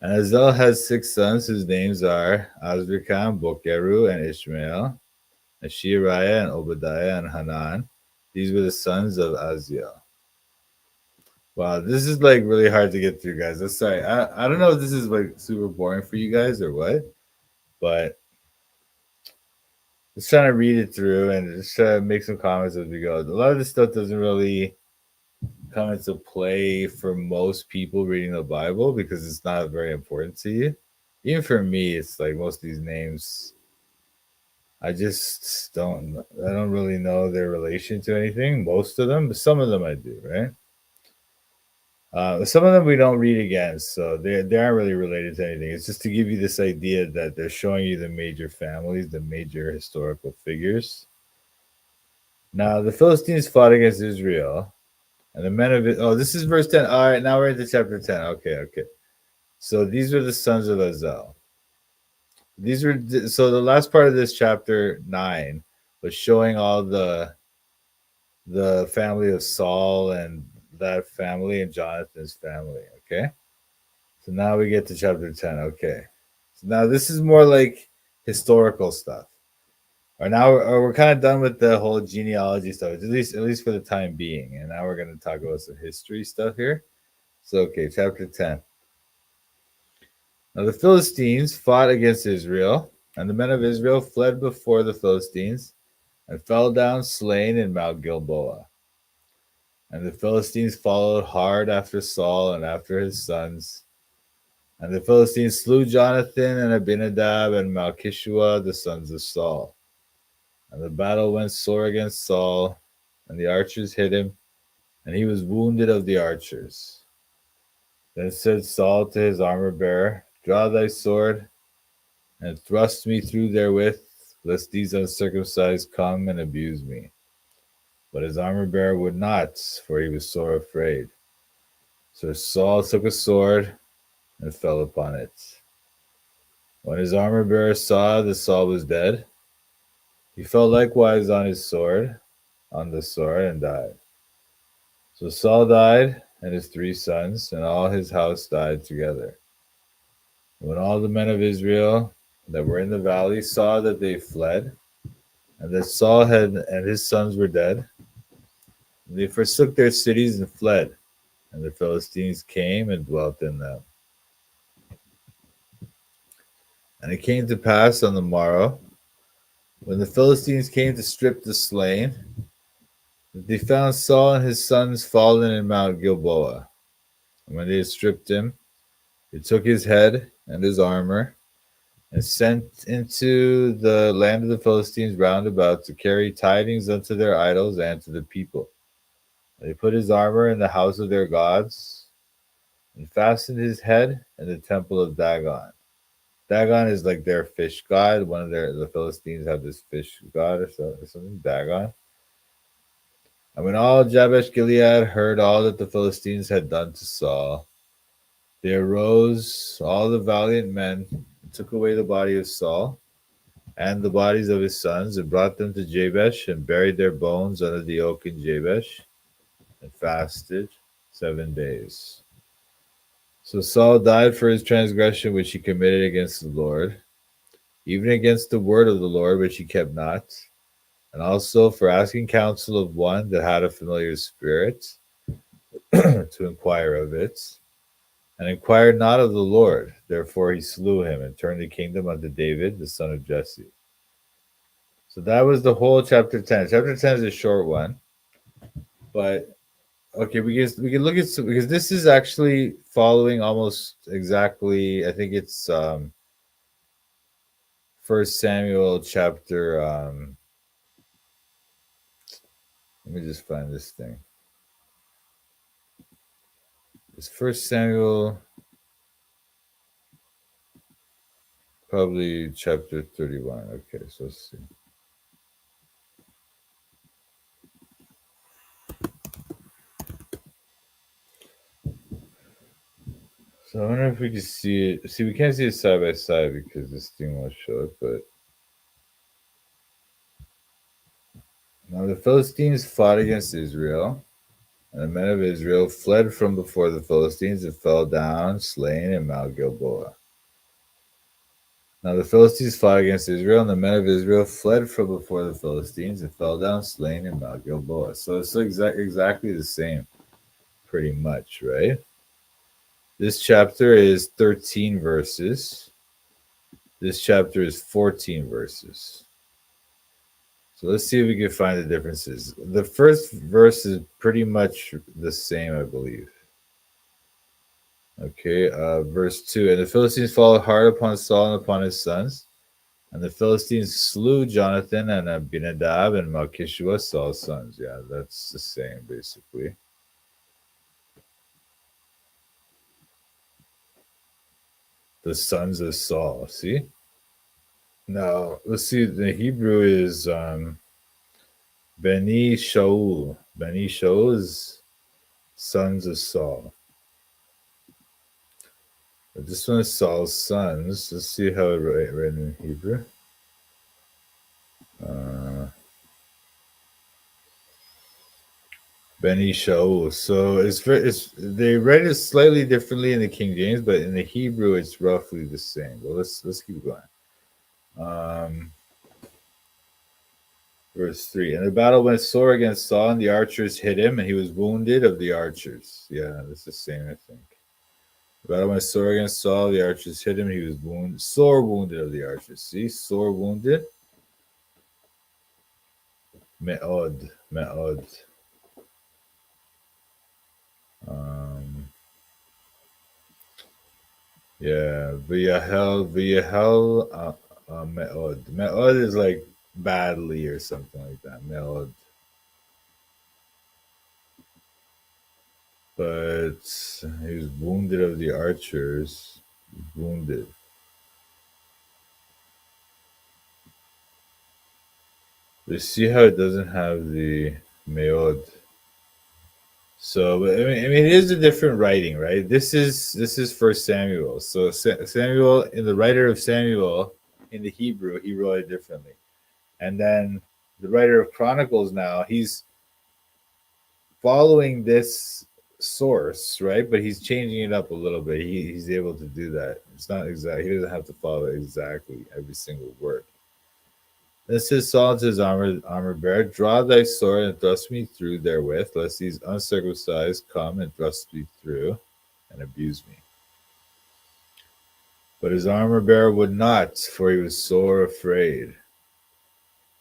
And Azel has 6 sons whose names are Azrikam, Bokeru, and Ishmael, and Shiriah, and Obadiah, and Hanan. These were the sons of Aziel. Wow, this is like really hard to get through, guys. I'm sorry. I don't know if this is like super boring for you guys or what, but just trying to read it through and just try to make some comments as we go. A lot of this stuff doesn't really come into play for most people reading the Bible because it's not very important to you. Even for me, it's like most of these names, I just don't. I don't really know their relation to anything. Most of them, but some of them I do, right? Some of them we don't read again, so they aren't really related to anything. It's just to give you this idea that they're showing you the major families, the major historical figures. Now the Philistines fought against Israel, and the men of it. Oh, this is verse 10. All right, now we're into chapter 10. Okay. So these were the sons of Azel. These were so the last part of this chapter 9 was showing all the family of Saul and that family and Jonathan's family. Okay. So now we get to chapter 10. Okay. So now this is more like historical stuff. Or now we're kind of done with the whole genealogy stuff, at least for the time being. And now we're going to talk about some history stuff here. So okay, chapter 10. Now the Philistines fought against Israel, and the men of Israel fled before the Philistines and fell down slain in Mount Gilboa. And the Philistines followed hard after Saul and after his sons. And the Philistines slew Jonathan and Abinadab and Malchishua, the sons of Saul. And the battle went sore against Saul, and the archers hit him, and he was wounded of the archers. Then said Saul to his armor bearer, Draw thy sword, and thrust me through therewith, lest these uncircumcised come and abuse me. But his armor bearer would not, for he was sore afraid. So Saul took a sword and fell upon it. When his armor bearer saw that Saul was dead, he fell likewise on the sword, and died. So Saul died, and his 3 sons, and all his house died together. When all the men of Israel that were in the valley saw that they fled, and that Saul and his sons were dead, they forsook their cities and fled, and the Philistines came and dwelt in them. And it came to pass on the morrow, when the Philistines came to strip the slain, that they found Saul and his sons fallen in Mount Gilboa. And when they had stripped him, they took his head and his armor, and sent into the land of the Philistines round about to carry tidings unto their idols and to the people. They put his armor in the house of their gods, and fastened his head in the temple of Dagon. Dagon is like their fish god. The Philistines have this fish god or something, Dagon. And when all Jabesh Gilead heard all that the Philistines had done to Saul, they arose, all the valiant men, and took away the body of Saul and the bodies of his sons, and brought them to Jabesh, and buried their bones under the oak in Jabesh, and fasted 7 days. So Saul died for his transgression which he committed against the Lord, even against the word of the Lord which he kept not, and also for asking counsel of one that had a familiar spirit to inquire of it, and inquired not of the Lord. Therefore he slew him, and turned the kingdom unto David, the son of Jesse. So that was the whole chapter 10. Chapter 10 is a short one, but okay, we can look at some, because this is actually following almost exactly. I think it's First Samuel chapter. Let me just find this thing. It's First Samuel, probably chapter 31. Okay, so let's see. So I wonder if we can see it. See, we can't see it side by side because this thing won't show it, but Now the Philistines fought against Israel, and the men of Israel fled from before the Philistines and fell down slain in Mount Gilboa. Now the Philistines fought against Israel, and the men of Israel fled from before the Philistines and fell down slain in Mount Gilboa. So it's exactly the same, pretty much, right? This chapter is 13 verses. This chapter is 14 verses. So let's see if we can find the differences. The first verse is pretty much the same, I believe. Okay, verse 2. And the Philistines followed hard upon Saul and upon his sons. And the Philistines slew Jonathan and Abinadab and Malchishua, Saul's sons. Yeah, that's the same, basically. The sons of Saul, see? Now, let's see. The Hebrew is Beni Shaul. Beni Shaul is sons of Saul. But this one is Saul's sons. Let's see how it written in Hebrew. Beni Shaul. So it's they write it slightly differently in the King James, but in the Hebrew it's roughly the same. But let's keep going. Verse 3. And the battle went sore against Saul, and the archers hit him, and he was wounded of the archers. Yeah, that's the same, I think. The battle went sore against Saul, the archers hit him, and he was sore wounded of the archers. See, sore wounded. Me'od. Um, yeah, V'yahel, me'od. Me'od is like badly or something like that. Me'od. But he was wounded of the archers. Wounded. But see how it doesn't have the me'od. So, I mean, it is a different writing, right? This is First Samuel. So Samuel, in the writer of Samuel, in the Hebrew, he wrote it differently, and then the writer of Chronicles now he's following this source, right? But he's changing it up a little bit. He's able to do that. It's not exact. He doesn't have to follow exactly every single word. This is Saul to his armor bearer, draw thy sword and thrust me through therewith, lest these uncircumcised come and thrust me through and abuse me. But his armor bearer would not, for he was sore afraid.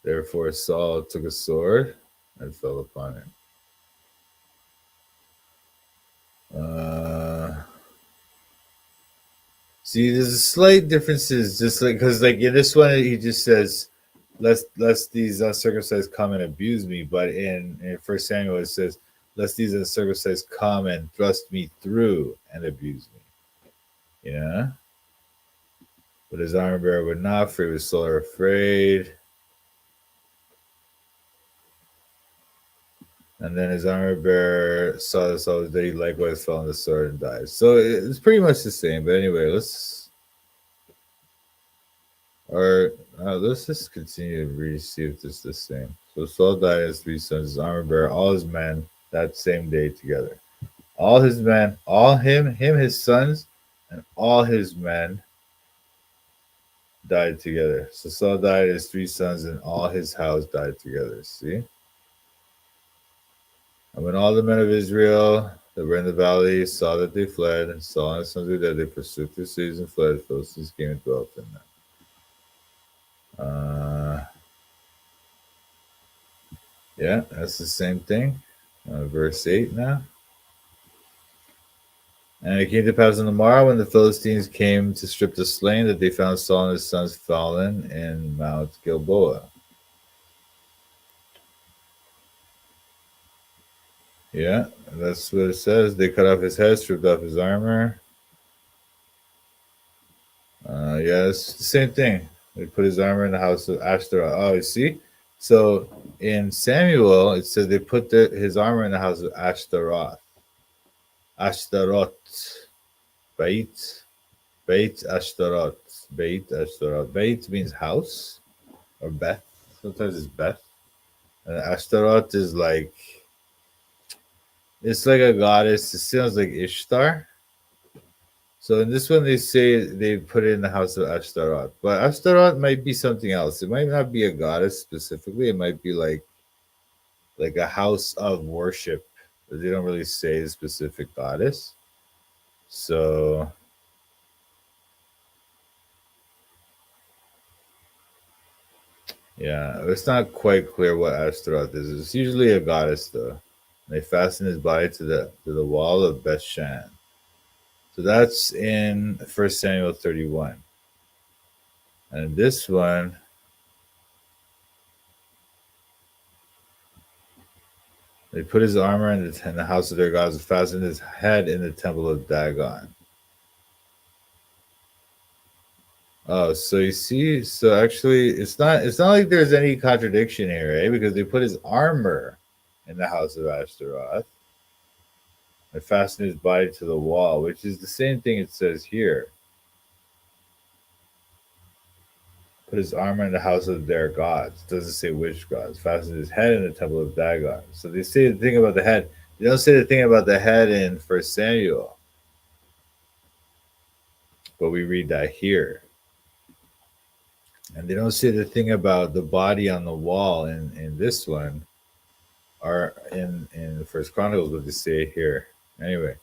Therefore Saul took a sword and fell upon him. See, there's a slight differences, just like because like in this one he just says, lest these uncircumcised come and abuse me. But in First Samuel it says, lest these uncircumcised come and thrust me through and abuse me. Yeah. But his armor bearer would not, for he was sore afraid. And then his armor bearer saw this all day, likewise fell on the sword and died. So it's pretty much the same. But anyway, let's just continue to read, see if this is the same. So Saul died and his 3 sons, his armor bearer, all his men that same day together. All his men, his sons, and all his men died together. So Saul died, his 3 sons, and all his house died together. See? And when all the men of Israel that were in the valley saw that they fled, and Saul and his sons were dead, they forsook their cities and fled. The Philistines came and dwelt in them. Yeah, that's the same thing. Verse 8 now. And it came to pass on the morrow when the Philistines came to strip the slain that they found Saul and his sons fallen in Mount Gilboa. Yeah, that's what it says. They cut off his head, stripped off his armor. Yeah, it's the same thing. They put his armor in the house of Ashtaroth. Oh, you see? So in Samuel, it says they put his armor in the house of Ashtaroth. Ashtaroth. Beit Ashtaroth. Beit Ashtaroth. Beit means house or Beth. Sometimes it's Beth. And Ashtaroth is like, it's like a goddess. It sounds like Ishtar. So in this one, they say they put it in the house of Ashtaroth, but Ashtaroth might be something else. It might not be a goddess specifically. It might be like a house of worship. But they don't really say a specific goddess. So yeah, it's not quite clear what Ashtaroth is. It's usually a goddess though. They fasten his body to the wall of Bethshan. So that's in 1 Samuel 31. And this one, they put his armor in the house of their gods and fastened his head in the temple of Dagon. Oh, so you see, so actually it's not like there's any contradiction here, right? Because they put his armor in the house of Ashtaroth and fastened his body to the wall, which is the same thing it says here. Put his armor in the house of their gods. It doesn't say which gods. Fastened his head in the temple of Dagon. So they say the thing about the head. They don't say the thing about the head in First Samuel, but we read that here. And they don't say the thing about the body on the wall in this one, or in the First Chronicles, what they say here. Anyway,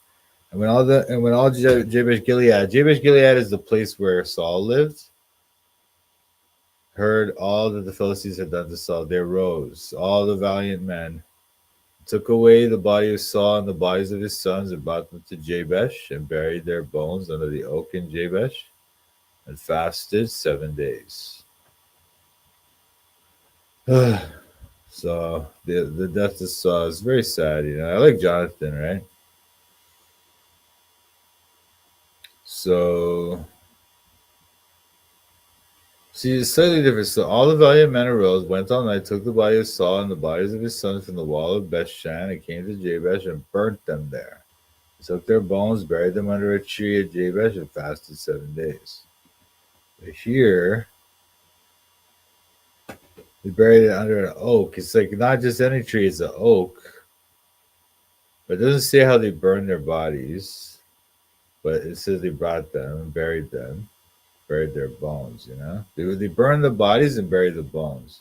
and when all Jabesh Gilead is the place where Saul lived, heard all that the Philistines had done to Saul, they rose, all the valiant men, took away the body of Saul and the bodies of his sons, and brought them to Jabesh, and buried their bones under the oak in Jabesh, and fasted 7 days. So the death of Saul is very sad. I like Jonathan, right? So see, it's slightly different. So all the valiant men arose, went all night, took the body of Saul and the bodies of his sons from the wall of Bethshan, and came to Jabesh and burnt them there. They took their bones, buried them under a tree at Jabesh, and fasted 7 days. But here, they buried it under an oak. It's like not just any tree; it's an oak. But it doesn't say how they burned their bodies. But it says they brought them and buried them, buried their bones. They burned the bodies and buried the bones.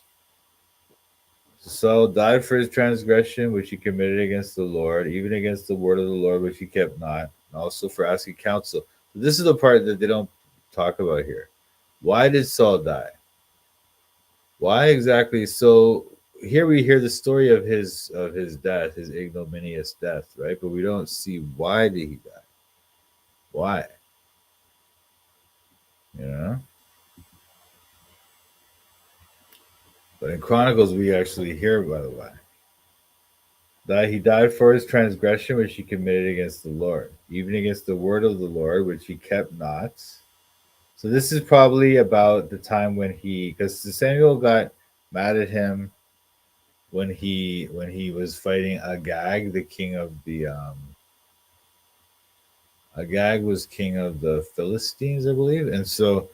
Saul died for his transgression which he committed against the Lord, even against the word of the Lord which he kept not, and also for asking counsel. This is the part that they don't talk about here. Why did Saul die? Why exactly? So here we hear the story of his death, his ignominious death, right? But we don't see why did he die. Why? You know? But in Chronicles we actually hear by the way. That he died for his transgression which he committed against the Lord, even against the word of the Lord which he kept not. So this is probably about the time because Samuel got mad at him when he was fighting Agag, the king of the Agag was king of the Philistines, I believe, and so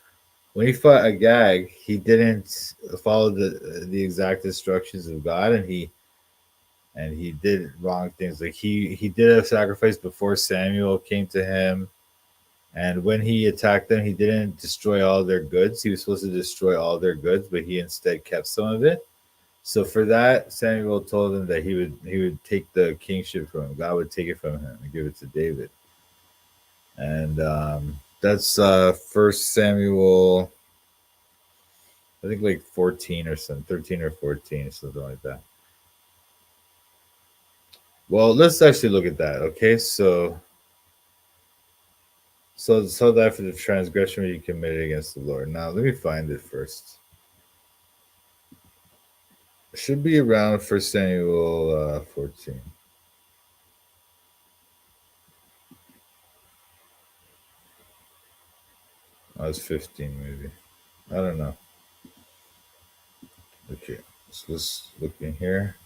when he fought Agag, he didn't follow the exact instructions of God, and he did wrong things. Like he did a sacrifice before Samuel came to him, and when he attacked them, he didn't destroy all their goods. He was supposed to destroy all their goods, but he instead kept some of it. So for that, Samuel told him that he would take the kingship from him. God would take it from him and give it to David. And that's First Samuel, I think like 14 or something, 13 or 14, something like that. Well, let's actually look at that. Okay, so that for the transgression you committed against the Lord. Now let me find it first. It should be around First Samuel 14. I was 15 maybe. I don't know. Okay, so let's look in here.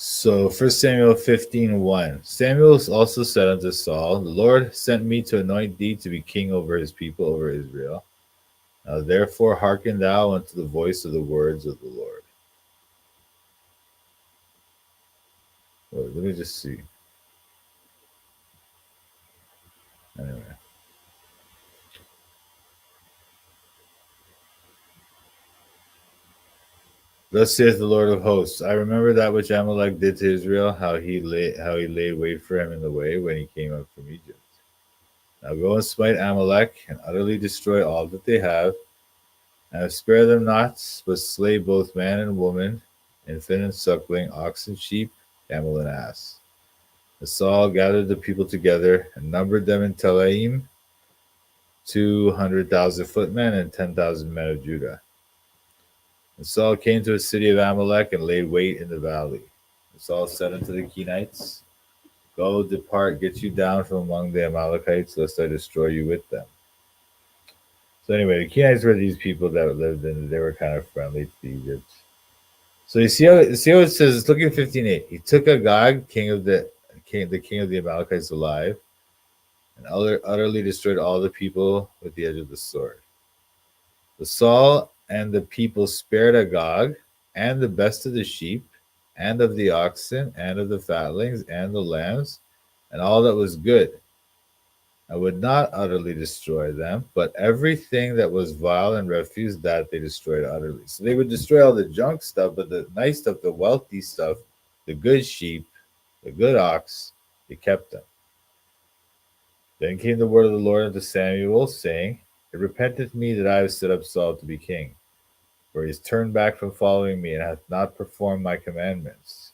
So 1 Samuel 15:1. Samuel also said unto Saul, the Lord sent me to anoint thee to be king over his people, over Israel. Now therefore hearken thou unto the voice of the words of the Lord. Wait, let me just see. Anyway. Thus saith the Lord of hosts, I remember that which Amalek did to Israel, how he laid wait for him in the way when he came up from Egypt. Now go and smite Amalek, and utterly destroy all that they have, and spare them not, but slay both man and woman, infant and suckling, ox and sheep, camel and ass. And Saul gathered the people together, and numbered them in Telaim, 200,000 footmen, and 10,000 men of Judah. And Saul came to a city of Amalek, and laid wait in the valley. And Saul said unto the Kenites, Go, depart, get you down from among the Amalekites, lest I destroy you with them. So anyway, the Kenites were these people that lived in, they were kind of friendly to Egypt. So you see how it says, look at 15:8. He took Agag, king of the Amalekites alive, and utterly destroyed all the people with the edge of the sword. The Saul and the people spared Agag, and the best of the sheep, and of the oxen, and of the fatlings, and the lambs, and all that was good. I would not utterly destroy them, but everything that was vile and refuse, that they destroyed utterly. So they would destroy all the junk stuff, but the nice stuff, the wealthy stuff, the good sheep, the good ox, they kept them. Then came the word of the Lord unto Samuel, saying, It repenteth me that I have set up Saul to be king, for he has turned back from following me, and hath not performed my commandments.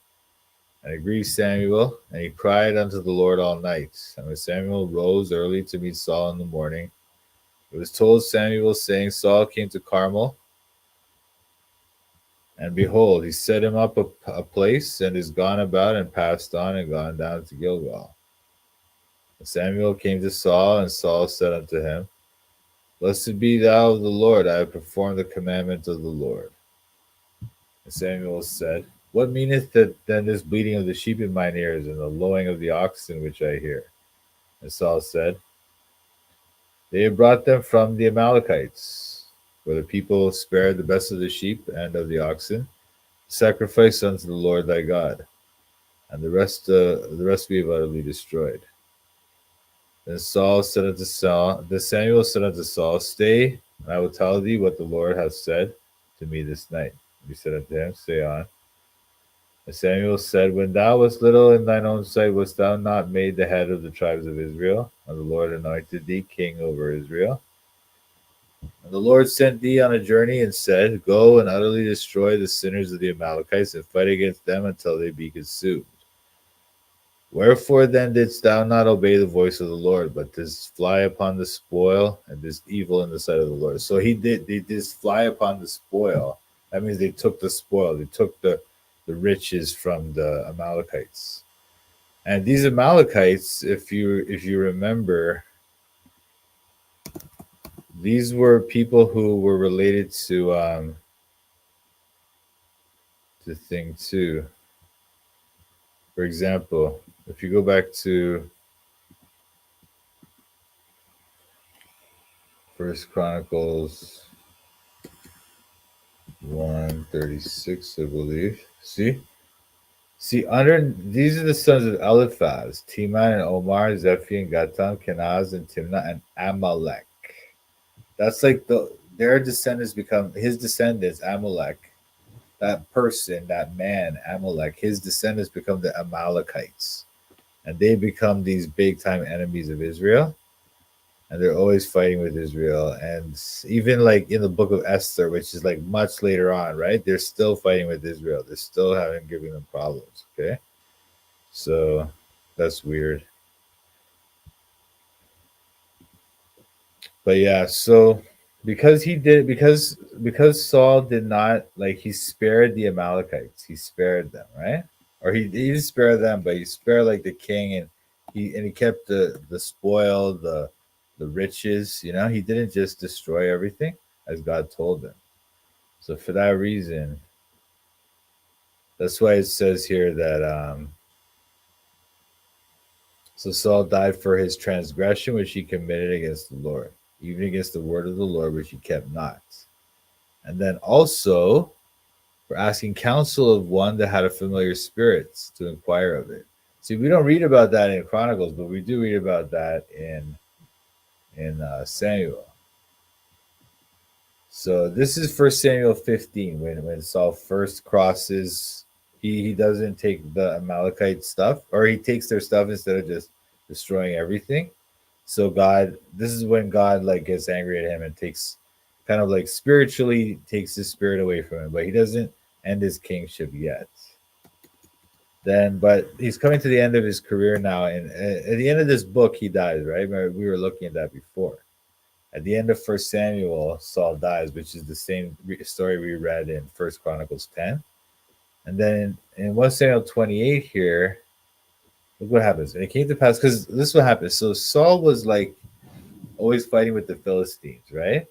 And it grieved Samuel, and he cried unto the Lord all night. And when Samuel rose early to meet Saul in the morning, it was told Samuel, saying, Saul came to Carmel, and behold, he set him up a place, and is gone about, and passed on, and gone down to Gilgal. And Samuel came to Saul, and Saul said unto him, Blessed be thou of the Lord, I have performed the commandment of the Lord. And Samuel said, What meaneth then this bleating of the sheep in mine ears, and the lowing of the oxen which I hear? And Saul said, They have brought them from the Amalekites, for the people spared the best of the sheep and of the oxen, sacrifice unto the Lord thy God, and the rest we have utterly destroyed. Then Samuel said unto Saul, Stay, and I will tell thee what the Lord hath said to me this night. And he said unto him, Say on. And Samuel said, When thou wast little in thine own sight, wast thou not made the head of the tribes of Israel? And the Lord anointed thee king over Israel. And the Lord sent thee on a journey, and said, Go and utterly destroy the sinners of the Amalekites, and fight against them until they be consumed. Wherefore then didst thou not obey the voice of the Lord, but didst fly upon the spoil, and didst evil in the sight of the Lord? So they did fly upon the spoil. That means they took the spoil, they took the riches from the Amalekites. And these Amalekites, if you remember, these were people who were related to the thing too. For example, if you go back to 1 Chronicles 1:36, I believe. See, under these are the sons of Eliphaz, Teman and Omar, Zephi and Gatam, Kenaz and Timnah and Amalek. That's like their descendants become his descendants, Amalek. That person, that man, Amalek, his descendants become the Amalekites. And they become these big time enemies of Israel. And they're always fighting with Israel. And even like in the book of Esther, which is like much later on, right? They're still fighting with Israel. They're still giving them problems. Okay. So that's weird. But yeah, so because Saul did not, like, he spared the Amalekites. He spared them, right? Or he didn't spare them, but he spared like the king, and he kept the spoil, the riches, he didn't just destroy everything as God told him. So for that reason, That's why it says here that so Saul died for his transgression which he committed against the Lord, even against the word of the Lord which he kept not. And then also for asking counsel of one that had a familiar spirit to inquire of it. See, we don't read about that in Chronicles, but we do read about that in Samuel. So this is First Samuel 15 when Saul first crosses. He doesn't take the Amalekite stuff, or he takes their stuff instead of just destroying everything. So this is when God like gets angry at him and takes kind of like spiritually takes his spirit away from him, but he doesn't end his kingship yet. But he's coming to the end of his career now, and at the end of this book, he dies. Right? We were looking at that before. At the end of First Samuel, Saul dies, which is the same story we read in First Chronicles 10. And then in 1 Samuel 28 here, look what happens. And it came to pass, because this is what happens. So Saul was like always fighting with the Philistines, right?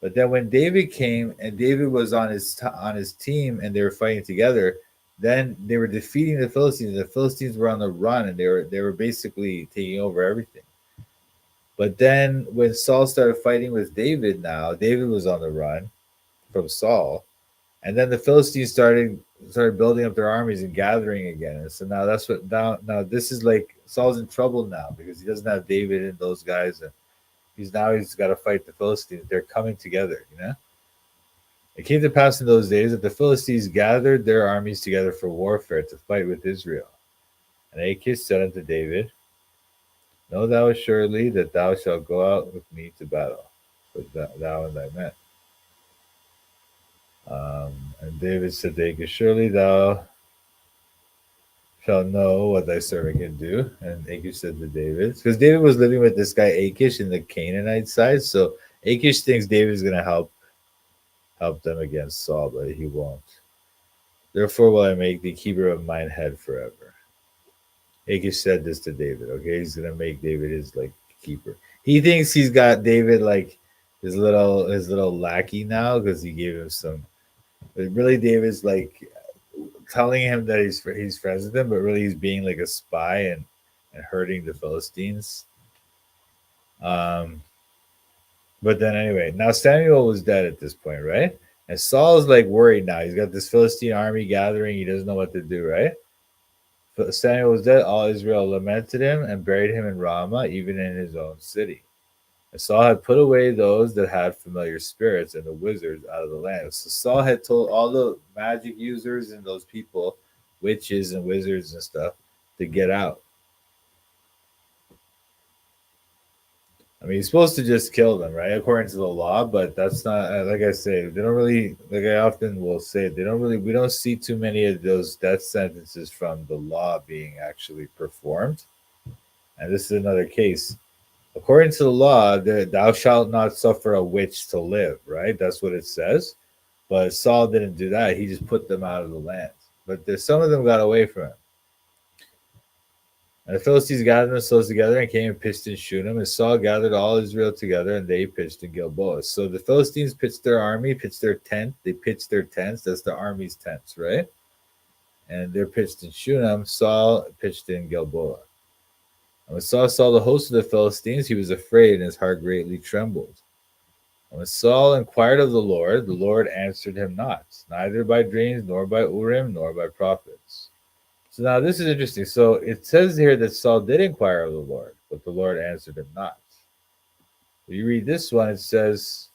But then when David came and David was on his team and they were fighting together, then they were defeating the Philistines. The Philistines were on the run and they were basically taking over everything. But then when Saul started fighting with David now, David was on the run from Saul. And then the Philistines started building up their armies and gathering again. And so now that's what now this is like Saul's in trouble now because he doesn't have David and those guys, and he's got to fight the Philistines. They're coming together, you know. It came to pass in those days that the Philistines gathered their armies together for warfare to fight with Israel. And Achish said unto David, know thou assuredly that thou shalt go out with me to battle, with thou and thy men. And David said to Achish, surely thou shalt know what thy servant can do. And Achish said to David, because David was living with this guy Achish in the Canaanite side, so Achish thinks David's going to help them against Saul, but he won't. Therefore will I make thee keeper of mine head forever. Achish said this to David. Okay, he's going to make David his like keeper. He thinks he's got David like his little lackey now because he gave him some. But really, David's like telling him that he's friends with him, but really he's being like a spy and hurting the Philistines. But then anyway, now Samuel was dead at this point, right? And Saul's like worried now. He's got this Philistine army gathering. He doesn't know what to do, right? But Samuel was dead. All Israel lamented him and buried him in Ramah, even in his own city. And Saul had put away those that had familiar spirits and the wizards out of the land. So Saul had told all the magic users and those people, witches and wizards and stuff, to get out. I mean, he's supposed to just kill them, right? According to the law, but that's not, like I say, they don't really, like I often will say, we don't see too many of those death sentences from the law being actually performed. And this is another case. According to the law, thou shalt not suffer a witch to live, right? That's what it says. But Saul didn't do that. He just put them out of the land. But some of them got away from him. And the Philistines gathered themselves together and came and pitched in Shunem. And Saul gathered all Israel together, and they pitched in Gilboa. So the Philistines pitched their army, pitched their tent. They pitched their tents. That's the army's tents, right? And they're pitched in Shunem. Saul pitched in Gilboa. And when Saul saw the host of the Philistines, he was afraid, and his heart greatly trembled. And when Saul inquired of the Lord answered him not, neither by dreams, nor by Urim, nor by prophets. So now this is interesting. So it says here that Saul did inquire of the Lord, but the Lord answered him not. When you read this one, it says,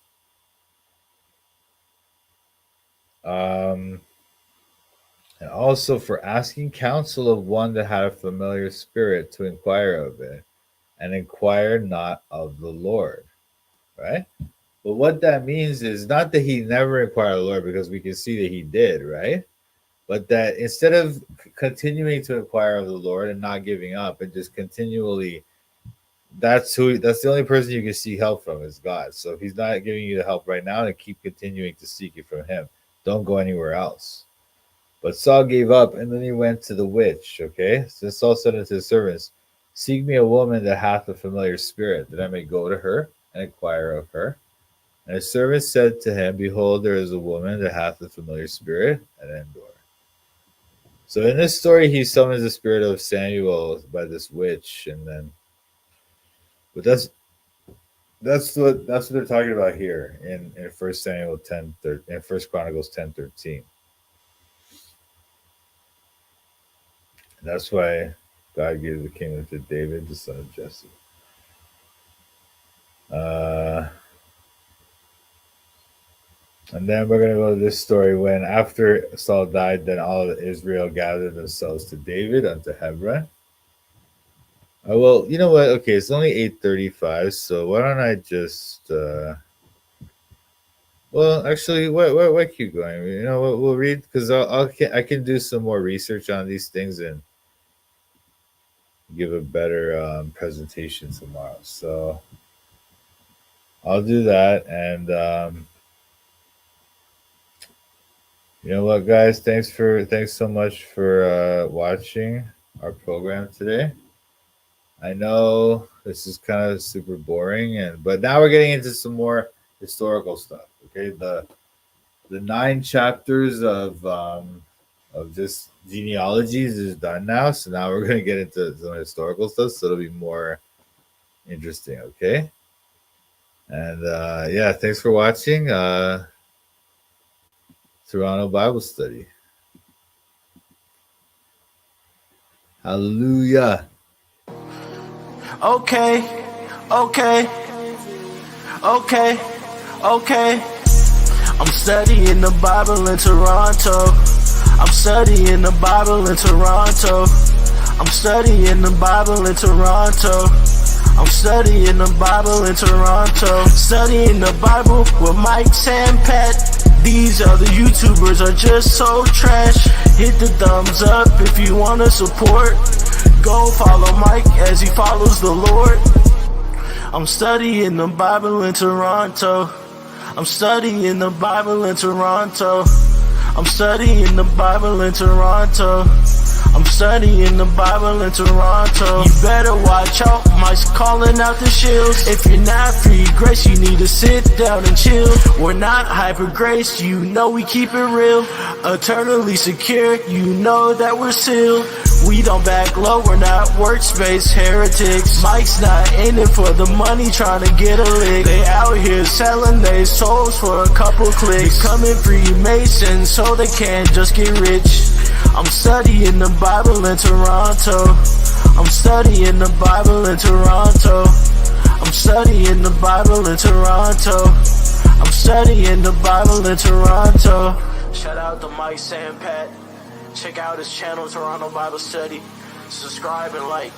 and also for asking counsel of one that had a familiar spirit to inquire of it, and inquire not of the Lord, right? But what that means is not that he never inquired of the Lord, because we can see that he did, right? But that instead of continuing to inquire of the Lord and not giving up and just continually, that's the only person you can seek help from is God. So if he's not giving you the help right now, then keep continuing to seek it from him. Don't go anywhere else. But Saul gave up, and then he went to the witch, okay? So Saul said unto his servants, seek me a woman that hath a familiar spirit, that I may go to her and inquire of her. And his servant said to him, behold, there is a woman that hath a familiar spirit at Endor. So in this story, he summons the spirit of Samuel by this witch, and then, but that's what they're talking about here in First Samuel 10, in First Chronicles 10:13. That's why God gave the kingdom to David, the son of Jesse. And then we're gonna go to this story. When after Saul died, then all of Israel gathered themselves to David unto Hebron. Well, you know what? Okay, it's only 8:35, so why don't I just well, actually, what keep going? You know what? We'll read because I can do some more research on these things and give a better presentation tomorrow. So I'll do that. And you know what, guys? Thanks so much for watching our program today. I know this is kind of super boring, but now we're getting into some more historical stuff. Okay, the 9 chapters of just genealogies is done now. So now we're going to get into some historical stuff. So it'll be more interesting. Okay. And yeah, thanks for watching Toronto Bible Study. Hallelujah. Okay. I'm studying the Bible in Toronto. I'm studying the Bible in Toronto. I'm studying the Bible in Toronto. I'm studying the Bible in Toronto. Studying the Bible with Mike, Sam, Pat. These other YouTubers are just so trash. Hit the thumbs up if you want to support. Go follow Mike as he follows the Lord. I'm studying the Bible in Toronto. I'm studying the Bible in Toronto. I'm studying the Bible in Toronto. I'm studying the Bible in Toronto. You better watch out, Mike's calling out the shields. If you're not free grace, you need to sit down and chill. We're not hyper grace, you know we keep it real. Eternally secure, you know that we're sealed. We don't back low, we're not workspace heretics. Mike's not in it for the money, trying to get a lick. They out here selling their souls for a couple clicks. Becoming Freemasons so they can't just get rich. I'm studying the Bible in Toronto. I'm studying the Bible in Toronto. I'm studying the Bible in Toronto. I'm studying the Bible in Toronto. Shout out to Mike, Sam, Pat. Check out his channel, Toronto Bible Study. Subscribe and like.